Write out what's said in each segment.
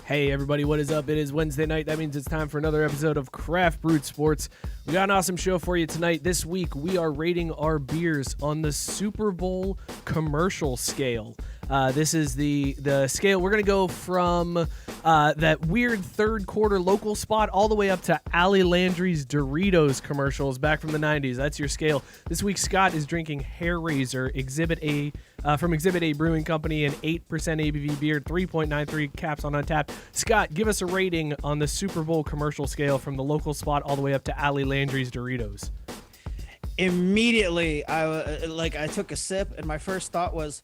Hey everybody, what is up? It is Wednesday night. That means it's time for another episode of Craft Brewed Sports. We got an awesome show for you tonight. This week, we are rating our beers on the Super Bowl commercial scale. This is the scale. We're going to go from that weird third quarter local spot all the way up to Ali Landry's Doritos commercials back from the 90s. That's your scale. This week, Scott is drinking Hair Razor from Exhibit A Brewing Company, an 8% ABV beer, 3.93 caps on Untapped. Scott, give us a rating on the Super Bowl commercial scale from the local spot all the way up to Ali Landry's Doritos. Immediately, I took a sip, and my first thought was,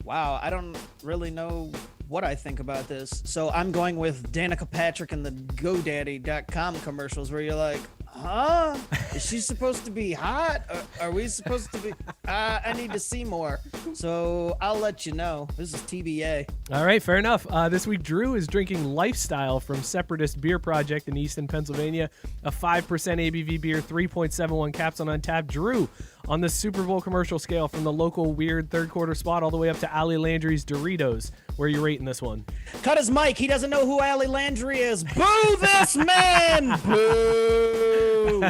wow, I don't really know what I think about this. So I'm going with Danica Patrick and the GoDaddy.com commercials where you're like, huh? Is she supposed to be hot? Are we supposed to be? I need to see more. So I'll let you know. This is TBA. All right, fair enough. This week, Drew is drinking Lifestyle from Separatist Beer Project in Easton, Pennsylvania, a 5% ABV beer, 3.71 caps on Untapped. Drew, on the Super Bowl commercial scale from the local weird third quarter spot all the way up to Ali Landry's Doritos, where are you rating this one? Cut his mic. He doesn't know who Ali Landry is. Boo this man! Boo!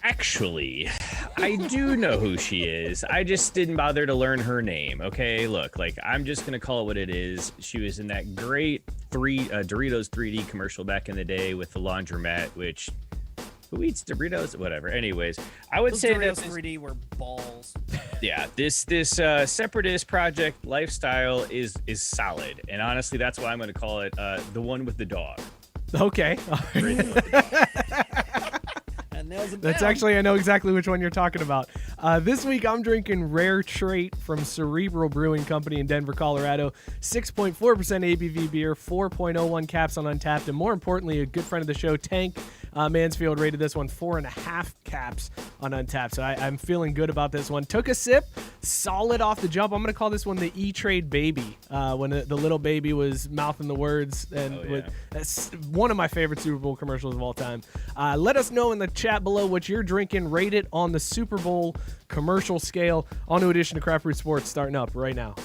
Actually, I do know who she is. I just didn't bother to learn her name. Okay, look, I'm just gonna call it what it is. She was in that great Doritos 3D commercial back in the day with the laundromat, which who eats Doritos? Whatever. Anyways, I would say Doritos that 3D were balls. Yeah, this Separatist Project Lifestyle is solid, and honestly, that's why I'm gonna call it the one with the dog. Okay. That's actually, I know exactly which one you're talking about. This week, I'm drinking Rare Trait from Cerebral Brewing Company in Denver, Colorado. 6.4% ABV beer, 4.01 caps on Untapped, and more importantly, a good friend of the show, Tank Mansfield, rated this one 4.5 caps on Untapped. So I'm feeling good about this one. Took a sip, solid off the jump. I'm going to call this one the E-Trade Baby, when the little baby was mouthing the words. And that's one of my favorite Super Bowl commercials of all time. Let us know in the chat below what you're drinking. Rate it on the Super Bowl commercial scale. On to edition of Craft Brewed Sports starting up right now.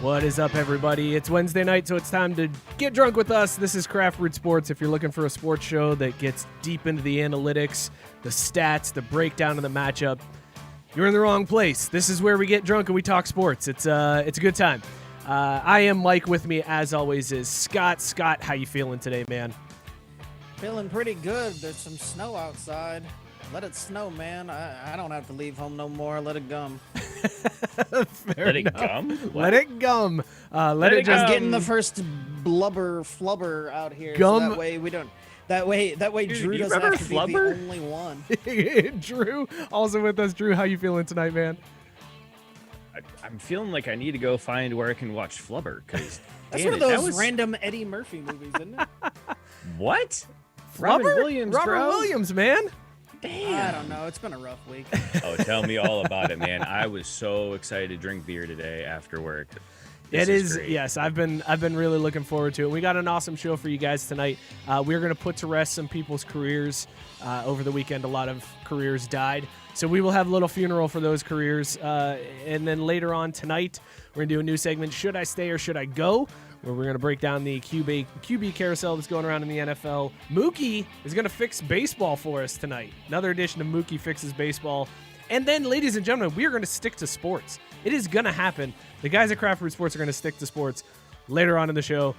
What is up, everybody? It's Wednesday night, so it's time to get drunk with us. This is Craft Brewed Sports. If you're looking for a sports show that gets deep into the analytics, the stats, the breakdown of the matchup, you're in the wrong place. This is where we get drunk and we talk sports. It's a good time. I am Mike. With me, as always, is Scott. Scott, how you feeling today, man? Feeling pretty good. There's some snow outside. Let it snow, man. I don't have to leave home no more. Let it gum. Let it gum? What? Let it gum. Let it just I'm getting the first flubber out here. Gum. So that way we don't. That way Dude, Drew doesn't have to be the only one. Drew, also with us. Drew, how you feeling tonight, man? I'm feeling like I need to go find where I can watch Flubber, because That's one of those random Eddie Murphy movies, isn't it? What? Robert Williams, Robert bro? Williams, man. Damn. I don't know. It's been a rough week. Oh, tell me all about it, man. I was so excited to drink beer today after work. It is, great. yes. I've been really looking forward to it. We got an awesome show for you guys tonight. We're going to put to rest some people's careers. Over the weekend, a lot of careers died. So we will have a little funeral for those careers. And then later on tonight, we're going to do a new segment, Should I Stay or Should I Go?, where we're going to break down the QB carousel that's going around in the NFL. Mookie is going to fix baseball for us tonight. Another edition of Mookie Fixes Baseball. And then, ladies and gentlemen, we are going to stick to sports. It is going to happen. The guys at Craft Brewed Sports are going to stick to sports later on in the show.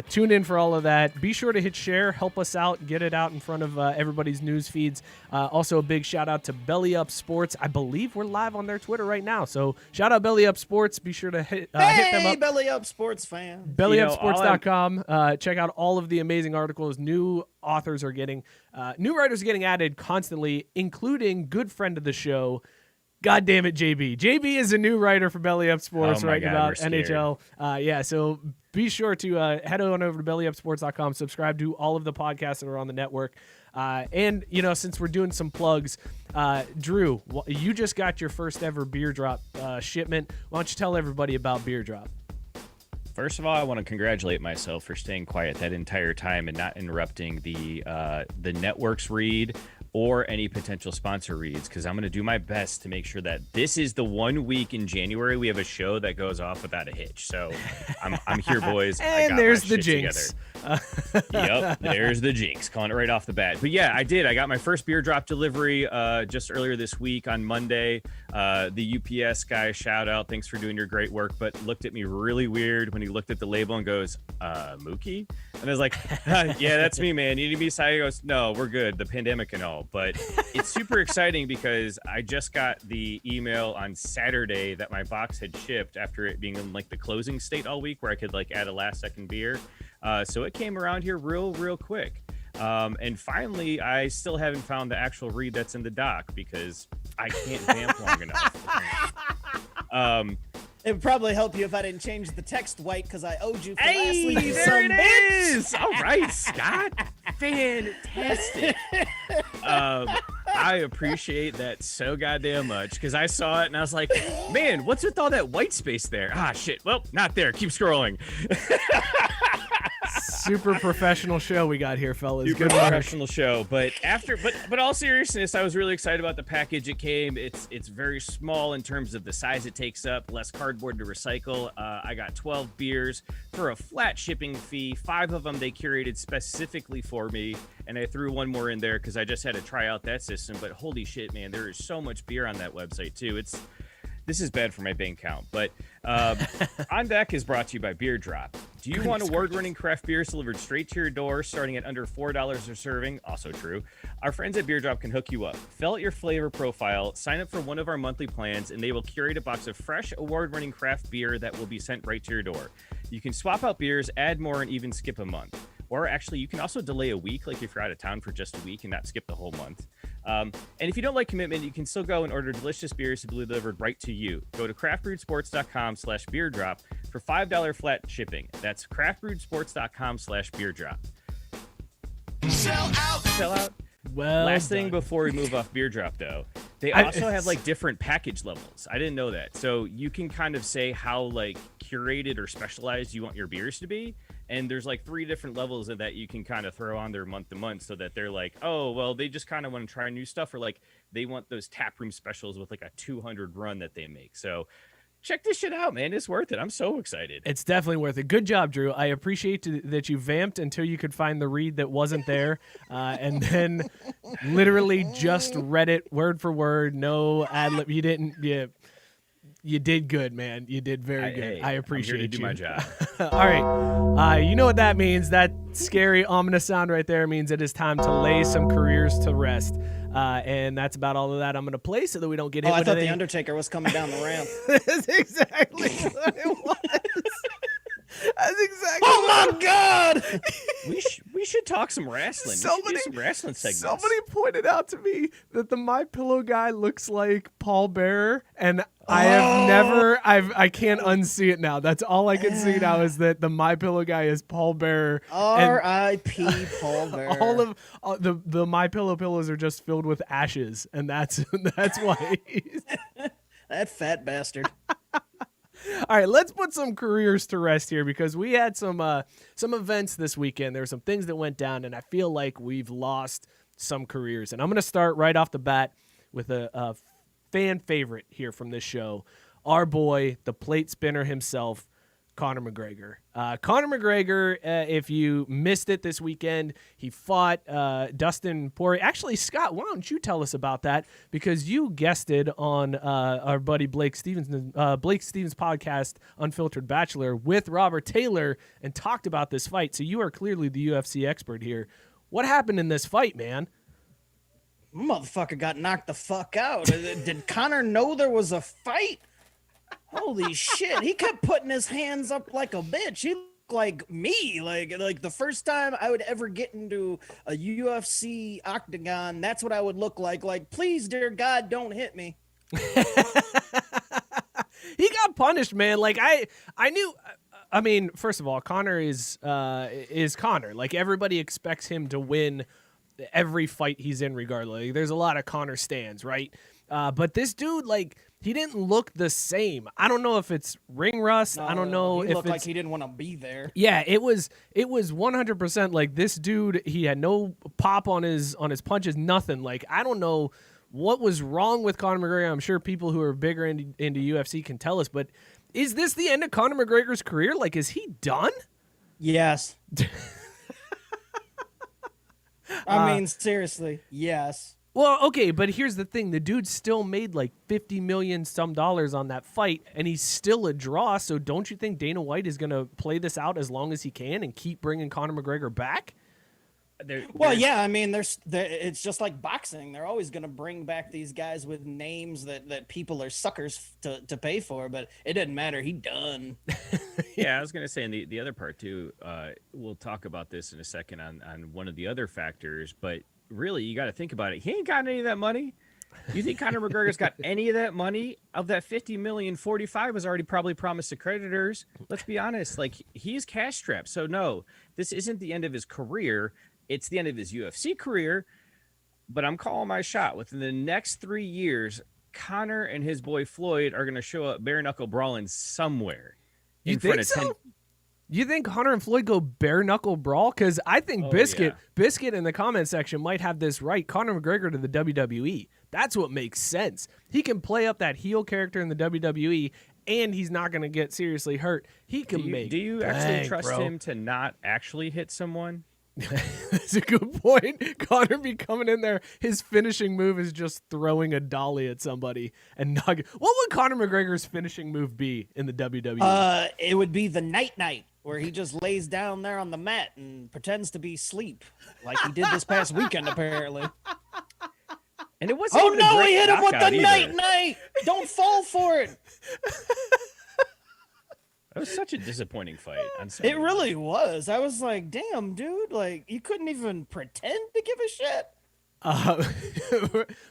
Tune in for all of that. Be sure to hit share. Help us out. Get it out in front of everybody's news feeds. Also, a big shout out to Belly Up Sports. I believe we're live on their Twitter right now. So shout out Belly Up Sports. Be sure to hit them up. Belly Up Sports fan. BellyUpSports.com. Check out all of the amazing articles. New writers are getting added constantly, including good friend of the show, God damn it, JB. JB is a new writer for Belly Up Sports writing about NHL. So be sure to head on over to bellyupsports.com, subscribe to all of the podcasts that are on the network. And, since we're doing some plugs, Drew, you just got your first ever Beer Drop shipment. Why don't you tell everybody about Beer Drop? First of all, I want to congratulate myself for staying quiet that entire time and not interrupting the network's read or any potential sponsor reads, because I'm going to do my best to make sure that this is the 1 week in January we have a show that goes off without a hitch. So I'm here, boys. And there's the jinx. Yep, there's the jinx. Calling it right off the bat. But yeah, I did. I got my first Beer Drop delivery just earlier this week on Monday. The UPS guy, shout out. Thanks for doing your great work, but looked at me really weird when he looked at the label and goes, Mookie? And I was like, yeah, that's me, man. You need to be excited. He goes, no, we're good. The pandemic and all. But it's super exciting because I just got the email on Saturday that my box had shipped after it being in like the closing state all week where I could like add a last second beer. So it came around here real quick. And finally, I still haven't found the actual read that's in the doc because I can't vamp long enough. It would probably help you if I didn't change the text white because I owed you for last Hey, week. there it is. All right, Scott. Fantastic. I appreciate that so goddamn much because I saw it and I was like, man, what's with all that white space there? Ah, shit. Well, not there. Keep scrolling. Super professional show we got here, fellas. Super professional show. But all seriousness, I was really excited about the package it came. It's very small in terms of the size it takes up, less cardboard to recycle. I got 12 beers for a flat shipping fee. 5 of them they curated specifically for me, and I threw one more in there because I just had to try out that system. But holy shit, man, there is so much beer on that website too. This is bad for my bank account, but On Deck is brought to you by Beer Drop. Do you want award-winning craft beers delivered straight to your door starting at under $4 a serving? Also true. Our friends at Beer Drop can hook you up. Fill out your flavor profile, sign up for one of our monthly plans, and they will curate a box of fresh, award-winning craft beer that will be sent right to your door. You can swap out beers, add more, and even skip a month. Or actually, you can also delay a week, like if you're out of town for just a week and not skip the whole month. And if you don't like commitment, you can still go and order delicious beers to be delivered right to you. Go to craftbrewedsports.com/beerdrop for $5 flat shipping. That's craftbrewedsports.com/beerdrop. Sell out. Well, last thing before we move off Beer Drop, though, they also have like different package levels. I didn't know that. So you can kind of say how like curated or specialized you want your beers to be. And there's like 3 different levels of that you can kind of throw on there month to month so that they're like, oh, well, they just kind of want to try new stuff, or like they want those taproom specials with like a 200 run that they make. So check this shit out, man. It's worth it. I'm so excited. It's definitely worth it. Good job, Drew. I appreciate that you vamped until you could find the read that wasn't there, and then literally just read it word for word. No ad lib. You didn't. You did good, man. You did very good. I appreciate I'm here to do my job. All right. You know what that means. That scary, ominous sound right there means it is time to lay some careers to rest. And that's about all of that I'm going to play so that we don't get hit with I thought the Undertaker was coming down the ramp. That's exactly what it was. That's exactly. Oh my God! We should talk some wrestling. We should do some wrestling segments. Somebody pointed out to me that the My Pillow guy looks like Paul Bearer, and I can't unsee it now. That's all I can see now is that the My Pillow guy is Paul Bearer. R.I.P. Paul Bearer. All of the My Pillow pillows are just filled with ashes, and that's why. That fat bastard. All right, let's put some careers to rest here because we had some events this weekend. There were some things that went down, and I feel like we've lost some careers. And I'm going to start right off the bat with a fan favorite here from this show, our boy, the plate spinner himself, Conor McGregor. Conor McGregor, if you missed it this weekend, he fought Dustin Poirier. Actually, Scott, why don't you tell us about that? Because you guested on our buddy Blake Stevens' podcast, Unfiltered Bachelor, with Robert Taylor and talked about this fight. So you are clearly the UFC expert here. What happened in this fight, man? Motherfucker got knocked the fuck out. Did Conor know there was a fight? Holy shit. He kept putting his hands up like a bitch. He looked like me. Like the first time I would ever get into a UFC octagon, that's what I would look like. Like, please, dear God, don't hit me. He got punished, man. Like I knew. I mean, first of all, Conor is Conor. Like everybody expects him to win every fight he's in, regardless. Like, there's a lot of Conor stans, right? But this dude, like, he didn't look the same. I don't know if it's ring rust. I don't know he if looked it's like he didn't want to be there. Yeah, it was 100% like this dude. He had no pop on his punches, nothing. Like I don't know what was wrong with Conor McGregor. I'm sure people who are bigger into UFC can tell us, but is this the end of Conor McGregor's career? Like, is he done? Yes. I mean, seriously, yes. Well, okay, but here's the thing. The dude still made like $50 million some dollars on that fight, and he's still a draw. So don't you think Dana White is going to play this out as long as he can and keep bringing Conor McGregor back? Well, yeah, I mean, it's just like boxing. They're always going to bring back these guys with names that people are suckers to pay for, but it doesn't matter. He done. Yeah, I was going to say, and the other part, too, we'll talk about this in a second on one of the other factors, but really, you got to think about it. He ain't got any of that money. You think Conor McGregor's got any of that money? Of that 50 million, 45 was already probably promised to creditors. Let's be honest. Like, he's cash strapped. So, no, this isn't the end of his career. It's the end of his UFC career, but I'm calling my shot. Within the next 3 years, Conor and his boy Floyd are going to show up bare knuckle brawling somewhere. You think so? You think Hunter and Floyd go bare knuckle brawl? Because I think Biscuit in the comment section might have this right. Conor McGregor to the WWE. That's what makes sense. He can play up that heel character in the WWE, and he's not going to get seriously hurt. He can Do you actually trust him to not actually hit someone? That's a good point. Conor be coming in there. His finishing move is just throwing a dolly at somebody and not. What would Conor McGregor's finishing move be in the WWE? It would be the night, where he just lays down there on the mat and pretends to be asleep, like he did this past weekend, apparently. And it wasn't. Oh no, he hit him with the either. night. Don't fall for it. It was such a disappointing fight. It really was. I was like, damn, dude, like you couldn't even pretend to give a shit.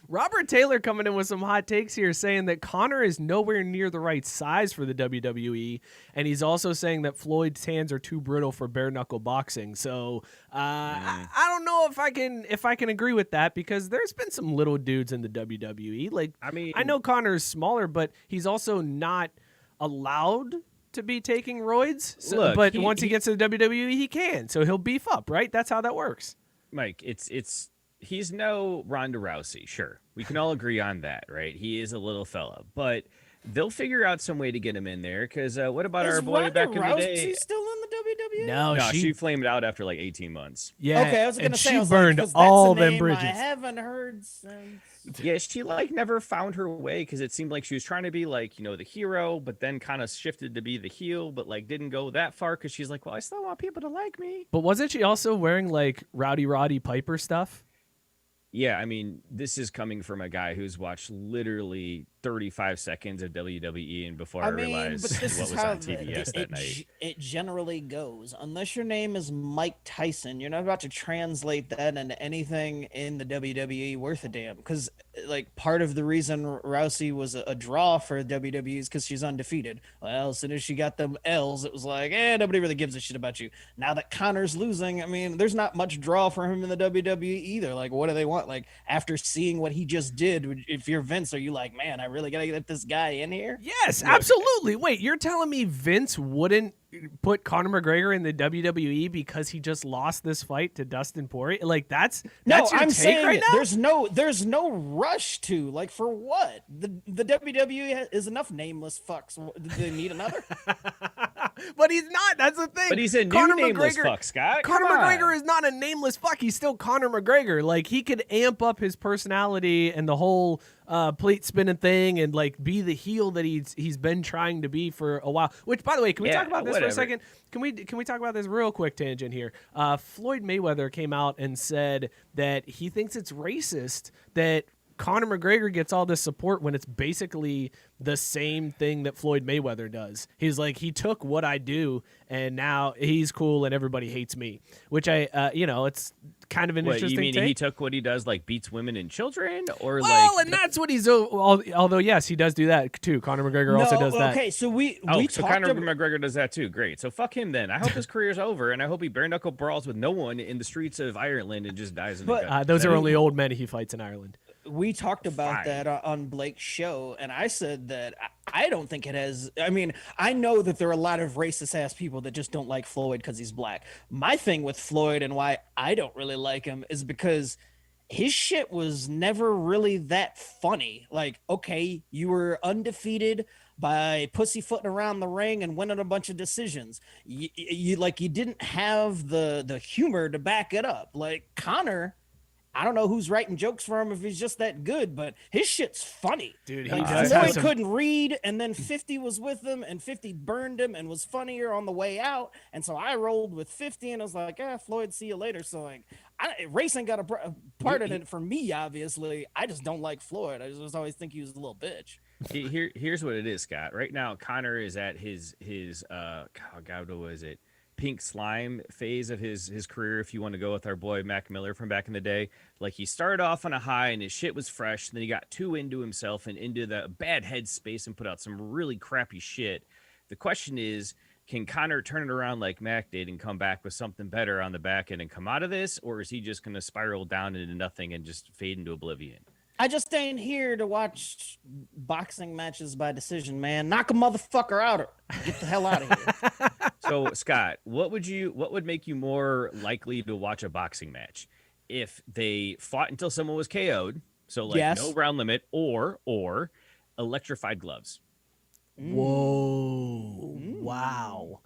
Robert Taylor coming in with some hot takes here, saying that Conor is nowhere near the right size for the WWE, and he's also saying that Floyd's hands are too brittle for bare knuckle boxing. So I don't know if I can agree with that, because there's been some little dudes in the WWE. Like, I mean, I know Conor's smaller, but he's also not allowed to be taking roids. So, Look, but once he gets to the WWE, he can. So he'll beef up, right? That's how that works. Mike, he's no Ronda Rousey, sure. We can all agree on that, right? He is a little fella, but they'll figure out some way to get him in there. Because what about our boy back in the day? Is he still in the WWE? No, she flamed out after like 18 months. Yeah, okay, I was gonna say, she burned all them bridges. I haven't heard since. Yeah, she like never found her way, because it seemed like she was trying to be like, the hero, but then kind of shifted to be the heel, but like didn't go that far, because she's like, well, I still want people to like me. But wasn't she also wearing like Roddy Piper stuff? Yeah, I mean, this is coming from a guy who's watched literally 35 seconds of WWE, and before I realized but this what is was how on TBS that night. It generally goes. Unless your name is Mike Tyson, you're not about to translate that into anything in the WWE worth a damn. Because like part of the reason Rousey was a draw for WWE is because she's undefeated. Well, as soon as she got them L's, it was like, nobody really gives a shit about you. Now that Conor's losing, I mean, there's not much draw for him in the WWE either. Like, what do they want? Like, after seeing what he just did, if you're Vince, are you like, man, I really gotta get this guy in here? Yes, absolutely. Wait, you're telling me Vince wouldn't put Conor McGregor in the WWE because he just lost this fight to Dustin Poirier? Like, that's your I'm take saying right now? there's no rush to, like, for what? The WWE is enough nameless fucks. Do they need another? But he's not. That's the thing. But he's a new nameless fuck, Scott. Conor McGregor is not a nameless fuck. He's still Conor McGregor. Like, he could amp up his personality and the whole plate spinning thing and like be the heel that he's been trying to be for a while. Which, by the way, can we talk about this for a second? Can we talk about this real quick tangent here? Floyd Mayweather came out and said that he thinks it's racist that Conor McGregor gets all this support when it's basically the same thing that Floyd Mayweather does. He's like, he took what I do and now he's cool and everybody hates me, which it's kind of an interesting you mean take. He took what he does, like beats women and children, or and that's what he's. Although yes, he does do that too. Conor McGregor also does that. Okay, so so Conor McGregor does that too. Great. So fuck him then. I hope his career's over, and I hope he bare knuckle brawls with no one in the streets of Ireland and just dies in the gut. Those are only old men he fights in Ireland. We talked about that on Blake's show, and I said that I don't think it has. I mean, I know that there are a lot of racist ass people that just don't like Floyd because he's black. My thing with Floyd and why I don't really like him is because his shit was never really that funny. Like, okay, you were undefeated by pussyfooting around the ring and winning a bunch of decisions. You didn't have the humor to back it up. Like Conor, I don't know who's writing jokes for him if he's just that good, but his shit's funny. Dude, Floyd couldn't read, and then 50 was with him, and 50 burned him and was funnier on the way out. And so I rolled with 50, and I was like, Floyd, see you later. So like, race ain't got a part in it for me, obviously. I just don't like Floyd. I just always think he was a little bitch. Here's what it is, Scott. Right now, Conor is at his what was it? Pink slime phase of his career, if you want to go with our boy Mac Miller from back in the day. Like, he started off on a high and his shit was fresh, and then he got too into himself and into the bad headspace and put out some really crappy shit. The question is, can Conor turn it around like Mac did and come back with something better on the back end and come out of this, or is he just going to spiral down into nothing and just fade into oblivion? I just ain't here to watch boxing matches by decision, man. Knock a motherfucker out or get the hell out of here. So, Scott, what would make you more likely to watch a boxing match? If they fought until someone was KO'd, so like no round limit, or electrified gloves. Whoa. Wow.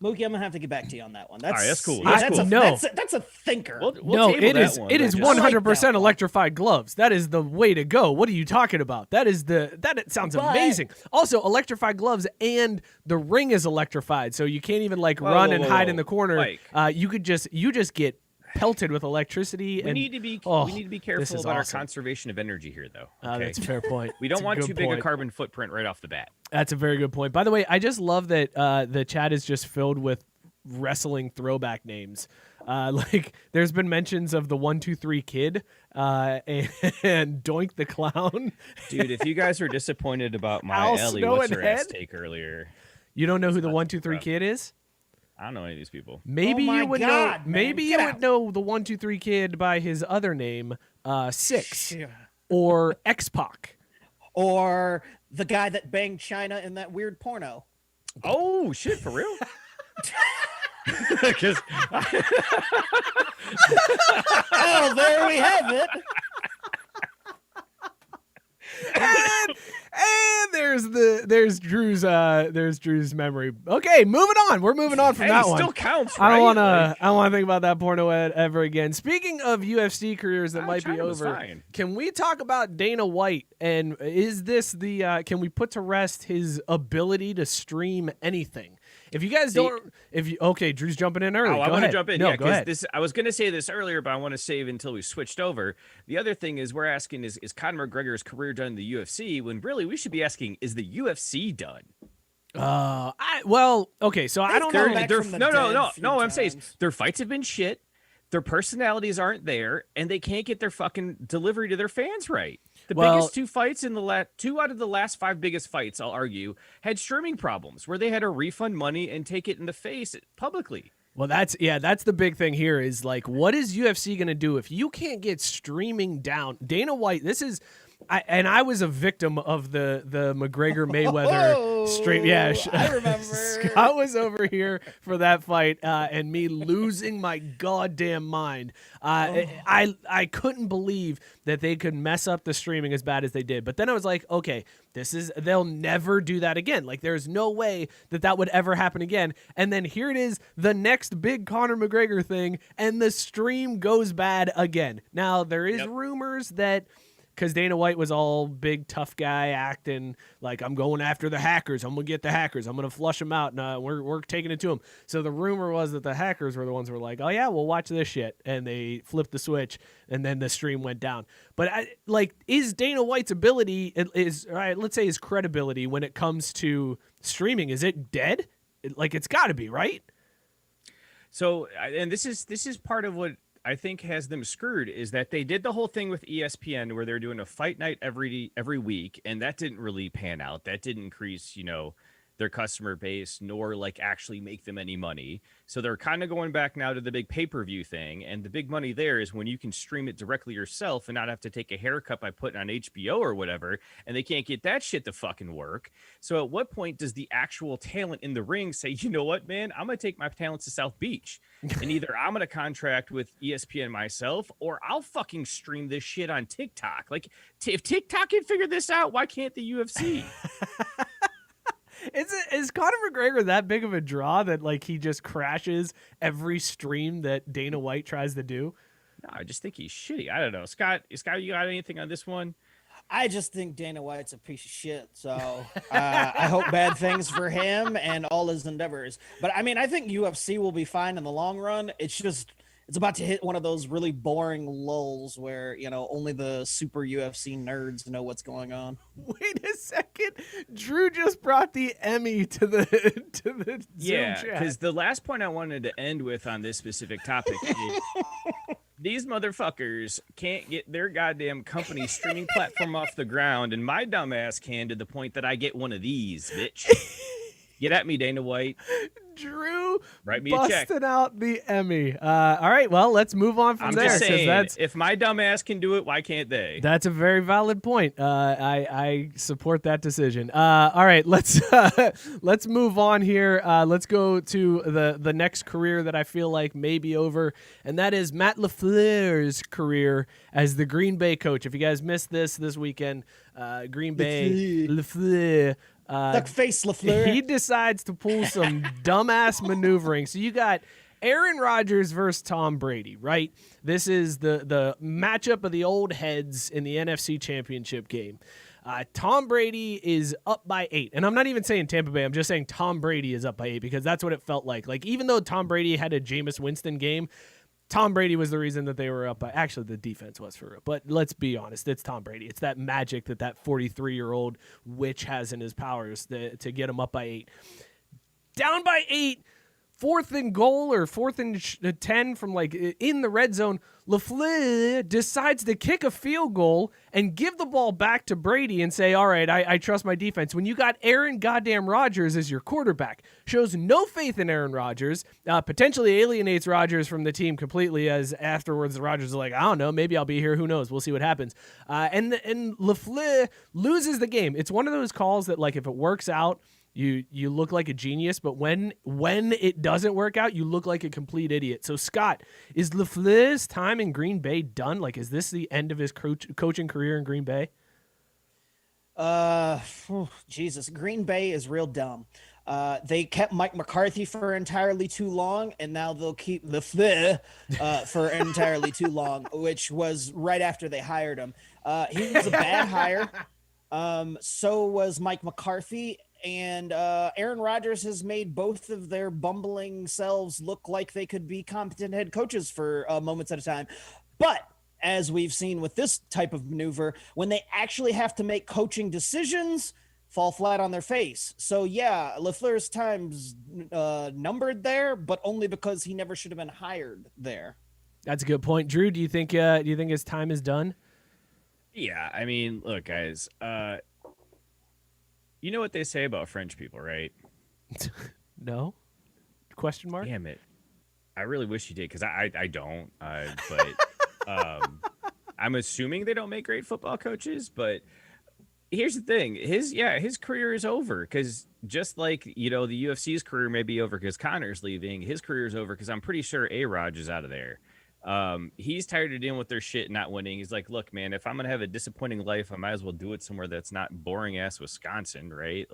Mookie, I'm gonna have to get back to you on that one. That's, all right, that's cool. That's a thinker. It is 100% electrified gloves. That is the way to go. What are you talking about? It sounds amazing. Also, electrified gloves and the ring is electrified, so you can't even run and hide in the corner. You just get pelted with electricity. We need to be careful about our conservation of energy here, though. Okay? That's a fair point. We don't want too big a carbon footprint right off the bat. That's a very good point. By the way, I just love that the chat is just filled with wrestling throwback names. There's been mentions of the 1-2-3 Kid and Doink the Clown. Dude, if you guys are disappointed about my Ellie what's her ass take earlier, you don't know who the 1-2-3 Kid is? I don't know any of these people. Maybe you would know. Maybe you would know the 1-2-3 Kid by his other name, Six, or X-Pac, or the guy that banged China in that weird porno. Oh shit! For real? Oh, there we have it. And there's Drew's memory. Okay, moving on. We're moving on from that one. Still counts, right? I don't want to think about that porno ever again. Speaking of UFC careers that might be over, can we talk about Dana White? And is this can we put to rest his ability to stream anything? If you guys Drew's jumping in early. I want to jump in. No, go ahead. I was going to say this earlier, but I want to save until we switched over. The other thing is we're asking, is Conor McGregor's career done in the UFC? When really we should be asking, is the UFC done? So I don't know. No. I'm saying their fights have been shit. Their personalities aren't there, and they can't get their fucking delivery to their fans right. The biggest two fights two out of the last 5 biggest fights, I'll argue, had streaming problems where they had to refund money and take it in the face publicly. Well, that's the big thing here is what is UFC going to do if you can't get streaming down? Dana White, I was a victim of the McGregor Mayweather stream. Yeah, I remember. Scott was over here for that fight, and me losing my goddamn mind. I couldn't believe that they could mess up the streaming as bad as they did. But then I was like, okay, they'll never do that again. There's no way that would ever happen again. And then here it is, the next big Conor McGregor thing, and the stream goes bad again. Now there is rumors that because Dana White was all big tough guy acting like, I'm going after the hackers. I'm gonna get the hackers. I'm gonna flush them out, and we're taking it to them. So the rumor was that the hackers were the ones who were like, oh yeah, we'll watch this shit, and they flipped the switch, and then the stream went down. But is Dana White's ability let's say his credibility when it comes to streaming, is it dead? It's got to be, right? So, and this is part of what I think has them screwed, is that they did the whole thing with ESPN where they're doing a fight night every week, and that didn't really pan out. That didn't increase, their customer base, nor actually make them any money. So they're kind of going back now to the big pay-per-view thing, and the big money there is when you can stream it directly yourself and not have to take a haircut by putting on HBO or whatever, and they can't get that shit to fucking work. So at what point does the actual talent in the ring say, you know what, man, I'm going to take my talents to South Beach, and either I'm going to contract with ESPN myself, or I'll fucking stream this shit on TikTok. If TikTok can figure this out, why can't the UFC? Is Conor McGregor that big of a draw that he just crashes every stream that Dana White tries to do? No, I just think he's shitty. I don't know. Scott, you got anything on this one? I just think Dana White's a piece of shit. So I hope bad things for him and all his endeavors. But I mean, I think UFC will be fine in the long run. It's about to hit one of those really boring lulls where, only the super UFC nerds know what's going on. Wait a second. Drew just brought the Emmy to the Zoom chat. Yeah, because the last point I wanted to end with on this specific topic is these motherfuckers can't get their goddamn company streaming platform off the ground, and my dumbass can, to the point that I get one of these, bitch. Get at me, Dana White. Drew write me a check. Busting out the Emmy. All right, well, let's move on from there. I'm just saying, if my dumbass can do it, why can't they? That's a very valid point. I support that decision. All right, let's move on here. Let's go to the next career that I feel like may be over, and that is Matt LeFleur's career as the Green Bay coach. If you guys missed this weekend, Green Bay LeFleur. Duck face LeFleur. He decides to pull some dumbass maneuvering. So you got Aaron Rodgers versus Tom Brady, right? This is the matchup of the old heads in the NFC Championship game. Tom Brady is up by 8. And I'm not even saying Tampa Bay. I'm just saying Tom Brady is up by 8 because that's what it felt like. Even though Tom Brady had a Jameis Winston game, Tom Brady was the reason that they were up by. Actually, the defense was for real. But let's be honest. It's Tom Brady. It's that magic that 43-year-old witch has in his powers to get him up by 8. Down by 8, 4th and goal or 4th and 10 from in the red zone, LeFleur decides to kick a field goal and give the ball back to Brady and say, all right, I trust my defense. When you got Aaron goddamn Rodgers as your quarterback, shows no faith in Aaron Rodgers, potentially alienates Rodgers from the team completely, as afterwards Rodgers is like, I don't know, maybe I'll be here, who knows, we'll see what happens. And LeFleur loses the game. It's one of those calls that if it works out, you look like a genius, but when it doesn't work out, you look like a complete idiot. So, Scott, is LeFleur's time in Green Bay done? Is this the end of his coaching career in Green Bay? Jesus, Green Bay is real dumb. They kept Mike McCarthy for entirely too long, and now they'll keep LeFleur for entirely too long, which was right after they hired him. He was a bad hire. So was Mike McCarthy. And Aaron Rodgers has made both of their bumbling selves look like they could be competent head coaches for moments at a time. But as we've seen with this type of maneuver, when they actually have to make coaching decisions, fall flat on their face. So yeah, LeFleur's time's numbered there, but only because he never should have been hired there. That's a good point, Drew. Do you think his time is done? Yeah, I mean, look, guys. You know what they say about French people, right? No? Question mark? Damn it. I really wish you did, because I don't. But I'm assuming they don't make great football coaches. But here's the thing. His career is over, because just like, the UFC's career may be over because Conor's leaving, his career is over because I'm pretty sure A-Rod is out of there. He's tired of dealing with their shit not winning. He's like, look, man, if I'm gonna have a disappointing life, I might as well do it somewhere that's not boring ass Wisconsin, right?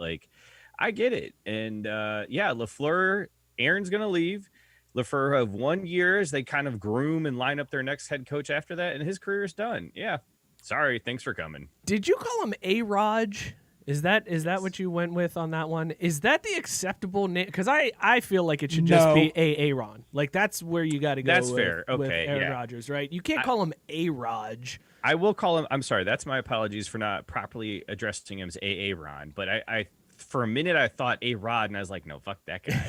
I get it. And LeFleur, Aaron's gonna leave. LeFleur have 1 year as they kind of groom and line up their next head coach after that, and his career is done. Yeah. Sorry, thanks for coming. Did you call him A-Raj? Is that what you went with on that one? Is that the acceptable name? Because I feel like it should just be Aaron. Like, that's where you got to go. That's with, fair. Okay, with Aaron yeah. Rodgers, right? You can't call him A-Raj. I will call him. I'm sorry. That's my apologies for not properly addressing him as Aaron. But I for a minute I thought A-Rod, and I was like, no, fuck that guy.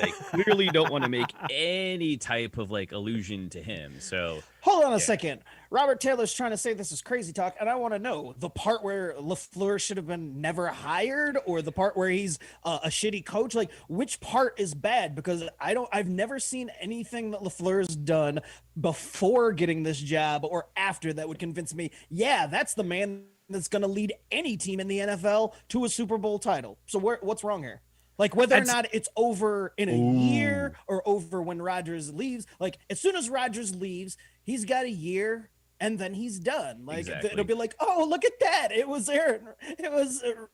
Like, clearly don't want to make any type of like allusion to him. So hold on a second. Robert Taylor's trying to say this is crazy talk, and I want to know the part where LeFleur should have been never hired, or the part where he's a shitty coach. Like, which part is bad? Because I've never seen anything that LeFleur's done before getting this job or after that would convince me, yeah, that's the man that's going to lead any team in the NFL to a Super Bowl title. So what's wrong here? Like, whether or not it's over in a year or over when Rodgers leaves, like, as soon as Rodgers leaves, he's got a year and then he's done. Like, it'll be like, oh, look at that. It was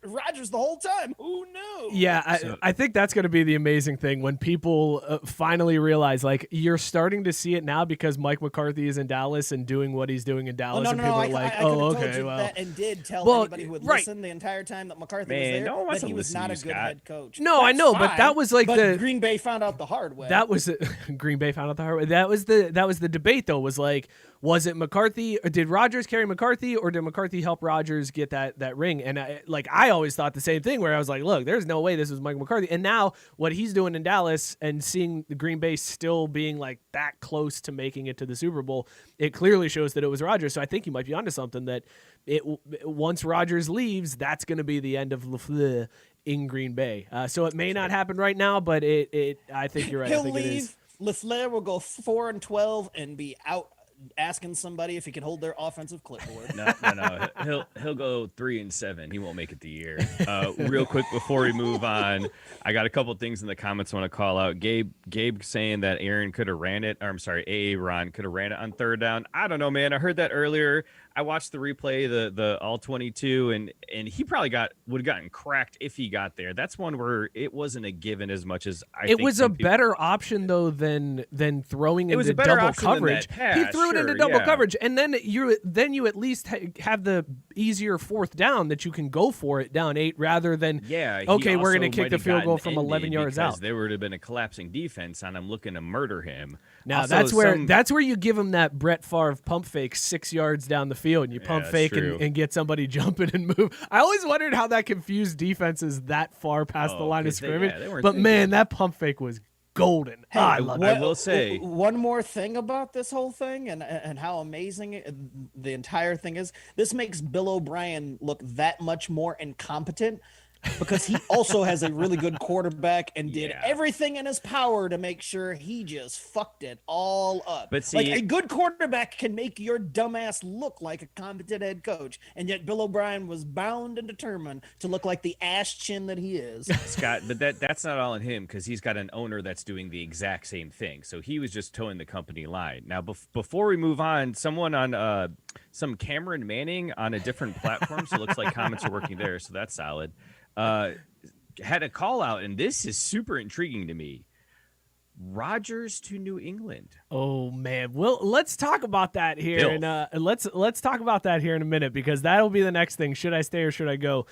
Rodgers the whole time. Who knew? Yeah, I think that's going to be the amazing thing when people finally realize, like, you're starting to see it now because Mike McCarthy is in Dallas and doing what he's doing in Dallas. And people are like, oh, okay, well. That and did tell anybody who would listen the entire time that McCarthy was there that he was not a good head coach. No, I know, but that was like Green Bay found out the hard way. That was Green Bay found out the hard way. That was the debate, though, was like, was it McCarthy, or did Rodgers carry McCarthy, or did McCarthy help Rodgers get that ring? And I always thought the same thing, where I was like, look, there's no way this was Mike McCarthy. And now what he's doing in Dallas and seeing the Green Bay still being like that close to making it to the Super Bowl, it clearly shows that it was Rodgers. So I think you might be onto something, that once Rodgers leaves, that's going to be the end of LeFleur in Green Bay. So it may not happen right now, but I think you're right. He'll I think leave. it is. LeFleur will go 4-12 and be out asking somebody if he can hold their offensive clipboard. No. He'll go 3-7. He won't make it the year. Real quick before we move on, I got a couple things in the comments I want to call out. Gabe saying that Aaron could have ran it. Or I'm sorry, Aaron could have ran it on third down. I don't know, man. I heard that earlier. I watched the replay, the all 22, and he probably would have gotten cracked if he got there. That's one where it wasn't a given as much as I think. It was a better option though than throwing into double coverage. He threw it into double coverage, and then you at least have the easier fourth down that you can go for it down 8 rather than okay, we're going to kick the field goal from 11 yards out. There would have been a collapsing defense, and I'm looking to murder him. Now that's where you give him that Brett Favre pump fake 6 yards down the field, and you pump fake and get somebody jumping and move. I always wondered how that confused defenses that far past the line of scrimmage. But man, that pump fake was golden. Hey, I will say one more thing about this whole thing and how amazing the entire thing is. This makes Bill O'Brien look that much more incompetent, because he also has a really good quarterback and did everything in his power to make sure he just fucked it all up. But see, like, a good quarterback can make your dumbass look like a competent head coach, and yet Bill O'Brien was bound and determined to look like the ass chin that he is. Scott, but that's not all on him, because he's got an owner that's doing the exact same thing. So he was just towing the company line. Now, before we move on, someone on some Cameron Manning on a different platform, so it looks like comments are working there, so that's solid. Had a call out, and this is super intriguing to me. Rodgers to New England. Oh man, well, let's talk about that here, and let's talk about that here in a minute, because that'll be the next thing. Should I stay or should I go?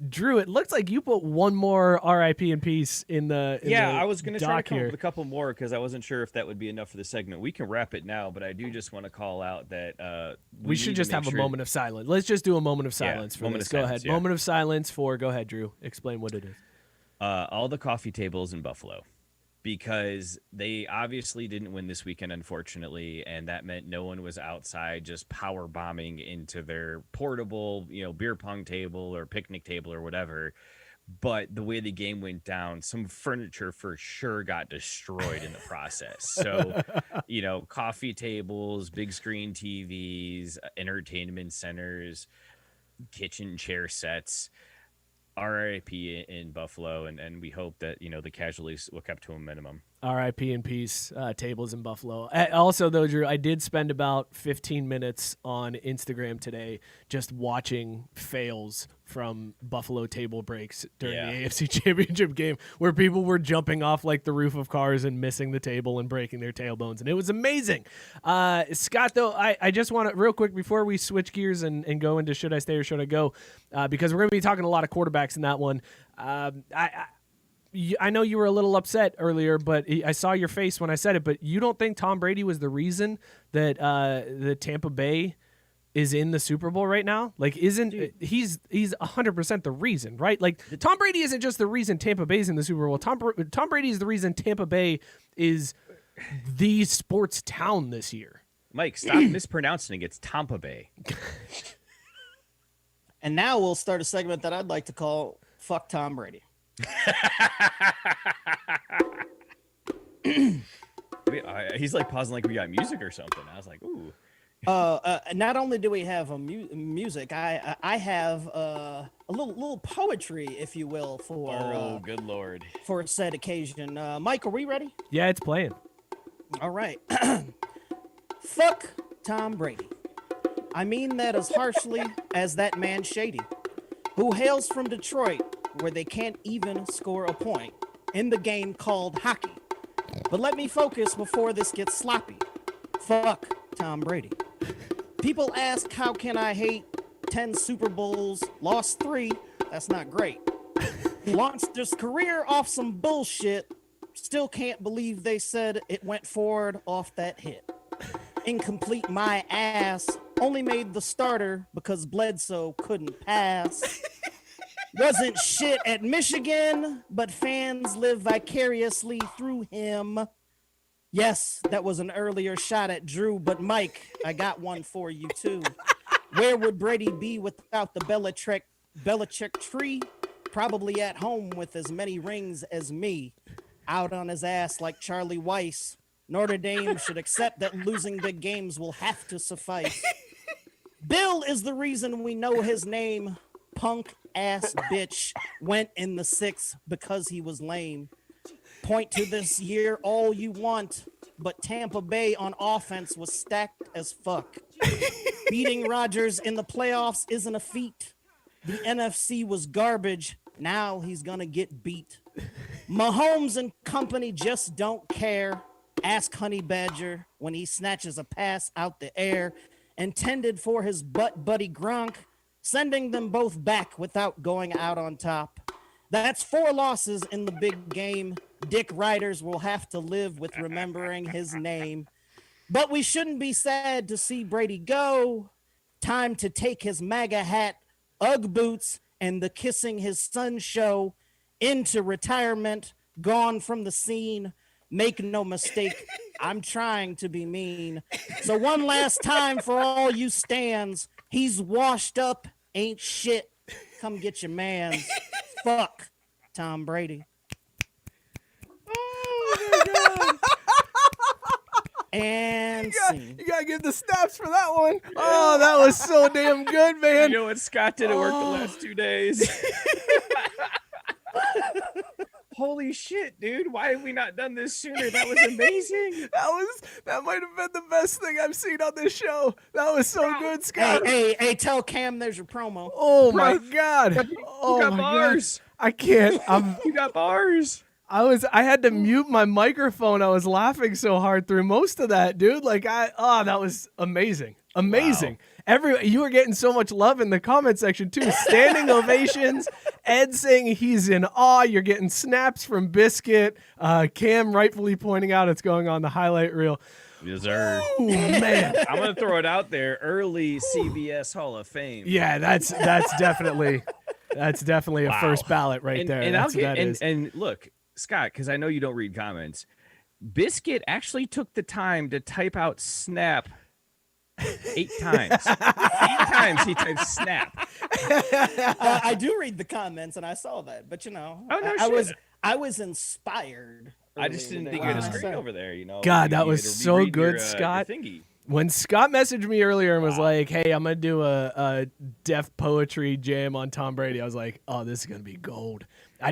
Drew, it looks like you put one more RIP in peace in the I was going to try to come up here with a couple more, because I wasn't sure if that would be enough for the segment. We can wrap it now, but I do just want to call out that we should just have a moment of silence. Let's just do a moment of silence for this. Go ahead. Moment of silence for. Go ahead, Drew. Explain what it is. All the coffee tables in Buffalo. Because they obviously didn't win this weekend, unfortunately, and that meant no one was outside just power bombing into their portable, beer pong table or picnic table or whatever. But the way the game went down, some furniture for sure got destroyed in the process. So, coffee tables, big screen TVs, entertainment centers, kitchen chair sets. RIP in Buffalo, and we hope that the casualties will kept to a minimum. RIP in peace, tables in Buffalo. Also, though, Drew, I did spend about 15 minutes on Instagram today just watching fails from Buffalo table breaks during Yeah. the AFC Championship game, where people were jumping off like the roof of cars and missing the table and breaking their tailbones, and it was amazing. Scott, though, I just want to real quick before we switch gears and go into should I stay or should I go, because we're going to be talking a lot of quarterbacks in that one. I know you were a little upset earlier, but I saw your face when I said it. But you don't think Tom Brady was the reason that the Tampa Bay is in the Super Bowl right now? Like, he's 100% the reason, right? Like, Tom Brady isn't just the reason Tampa Bay's in the Super Bowl. Tom Brady is the reason Tampa Bay is the sports town this year. Mike, stop mispronouncing it. It's Tampa Bay. And now we'll start a segment that I'd like to call "Fuck Tom Brady." He's like pausing like we got music or something. I was like, ooh. Not only do we have music, I have a little poetry, if you will, for good Lord, for said occasion. Mike, are we ready? Yeah, it's playing. All right. Fuck Tom Brady. I mean that as harshly as that man Shady, who hails from Detroit, where they can't even score a point in the game called hockey. But let me focus before this gets sloppy. Fuck Tom Brady. People ask, how can I hate 10 Super Bowls, lost 3? That's not great. Launched his career off some bullshit. Still can't believe they said it went forward off that hit. Incomplete my ass. Only made the starter because Bledsoe couldn't pass. Wasn't shit at Michigan, but fans live vicariously through him. Yes, that was an earlier shot at Drew, but Mike, I got one for you too. Where would Brady be without the Belichick tree? Probably at home with as many rings as me. Out on his ass like Charlie Weiss. Notre Dame should accept that losing big games will have to suffice. Bill is the reason we know his name. Punk ass bitch went in the 6 because he was lame. Point to this year all you want, but Tampa Bay on offense was stacked as fuck. Beating Rodgers in the playoffs isn't a feat. The NFC was garbage. Now he's gonna get beat. Mahomes and company just don't care. Ask Honey Badger when he snatches a pass out the air intended for his butt buddy Gronk, sending them both back without going out on top. That's 4 losses in the big game. Dick Riders will have to live with remembering his name. But we shouldn't be sad to see Brady go. Time to take his MAGA hat, Ugg boots, and the kissing his son show into retirement, gone from the scene. Make no mistake, I'm trying to be mean. So one last time for all you stands, he's washed up, ain't shit. Come get your mans. Fuck Tom Brady. Oh my God. And you gotta give the snaps for that one. Oh, that was so damn good, man. You know what Scott did at work the last 2 days? Holy shit, dude. Why have we not done this sooner? That was amazing. That might have been the best thing I've seen on this show. That was so good, Scott. Hey, tell Cam there's your promo. Oh my God. You got bars. I can't. You got bars. I had to mute my microphone. I was laughing so hard through most of that, dude. That was amazing. Amazing. Wow. You were getting so much love in the comment section too. Standing ovations. Ed saying he's in awe. You're getting snaps from Biscuit. Cam rightfully pointing out it's going on the highlight reel. Deserve. Oh man. I'm gonna throw it out there. Early CBS Hall of Fame. Yeah, that's definitely a first ballot right there. And look, Scott, because I know you don't read comments. Biscuit actually took the time to type out snap 8 times. 8 times he typed snap. I do read the comments, and I saw that, but I was inspired. I just didn't think you had a screen over there. God, that was so good, Scott. When Scott messaged me earlier and was like, "Hey, I'm gonna do a deaf poetry jam on Tom Brady," I was like, "Oh, this is gonna be gold." I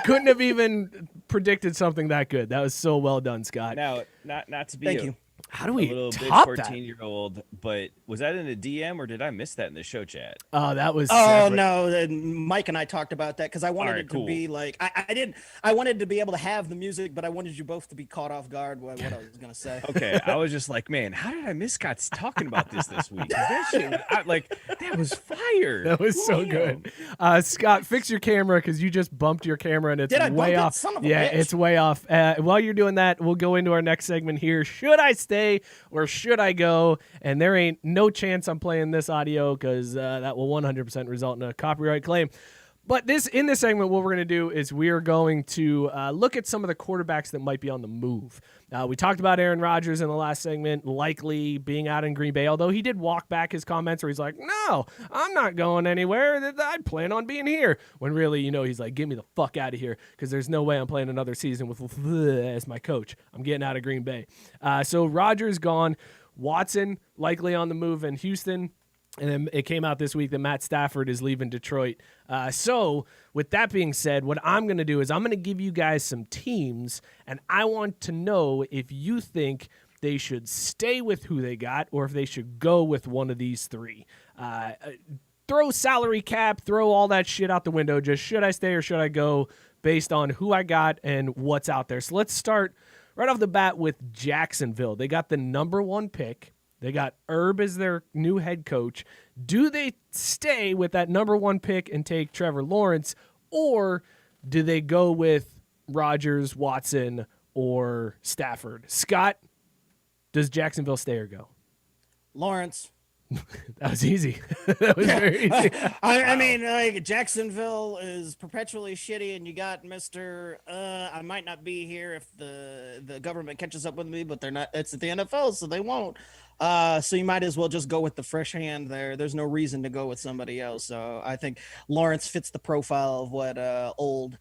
couldn't have even predicted something that good. That was so well done, Scott. Now, not to be Thank you. How do A we little bit top that? 14-year-old, but was that in a DM or did I miss that in the show chat? Oh, that was. Oh separate. no, and Mike and I talked about that because I wanted All right, it to cool. be like I didn't. I wanted to be able to have the music, but I wanted you both to be caught off guard by what I was gonna say. Okay, I was just like, man, how did I miss Scott's talking about this week? 'Cause that shit, that was fire. That was so good. Scott, fix your camera because you just bumped your camera and it's Did I bump way it? off. Son of a Yeah, bitch. it's way off. While you're doing that, we'll go into our next segment here. Should I stay or should I go? And there ain't no chance I'm playing this audio because that will 100% result in a copyright claim. But in this segment, what we're going to do is we are going to look at some of the quarterbacks that might be on the move. We talked about Aaron Rodgers in the last segment, likely being out in Green Bay, although he did walk back his comments where he's like, no, I'm not going anywhere. I plan on being here. When really, he's like, get me the fuck out of here because there's no way I'm playing another season with as my coach. I'm getting out of Green Bay. So Rodgers gone. Watson likely on the move in Houston. And then it came out this week that Matt Stafford is leaving Detroit. So with that being said, what I'm going to do is I'm going to give you guys some teams, and I want to know if you think they should stay with who they got or if they should go with one of these three. Throw salary cap, throw all that shit out the window. Just should I stay or should I go based on who I got and what's out there. So let's start right off the bat with Jacksonville. They got the number 1 pick. They got Herb as their new head coach. Do they stay with that number 1 pick and take Trevor Lawrence, or do they go with Rodgers, Watson, or Stafford? Scott, does Jacksonville stay or go? Lawrence. That was easy. That was very easy. I mean, like Jacksonville is perpetually shitty, and you got Mr. I might not be here if the government catches up with me, but they're not. It's the NFL, so they won't. So you might as well just go with the fresh hand there. There's no reason to go with somebody else. So I think Lawrence fits the profile of what old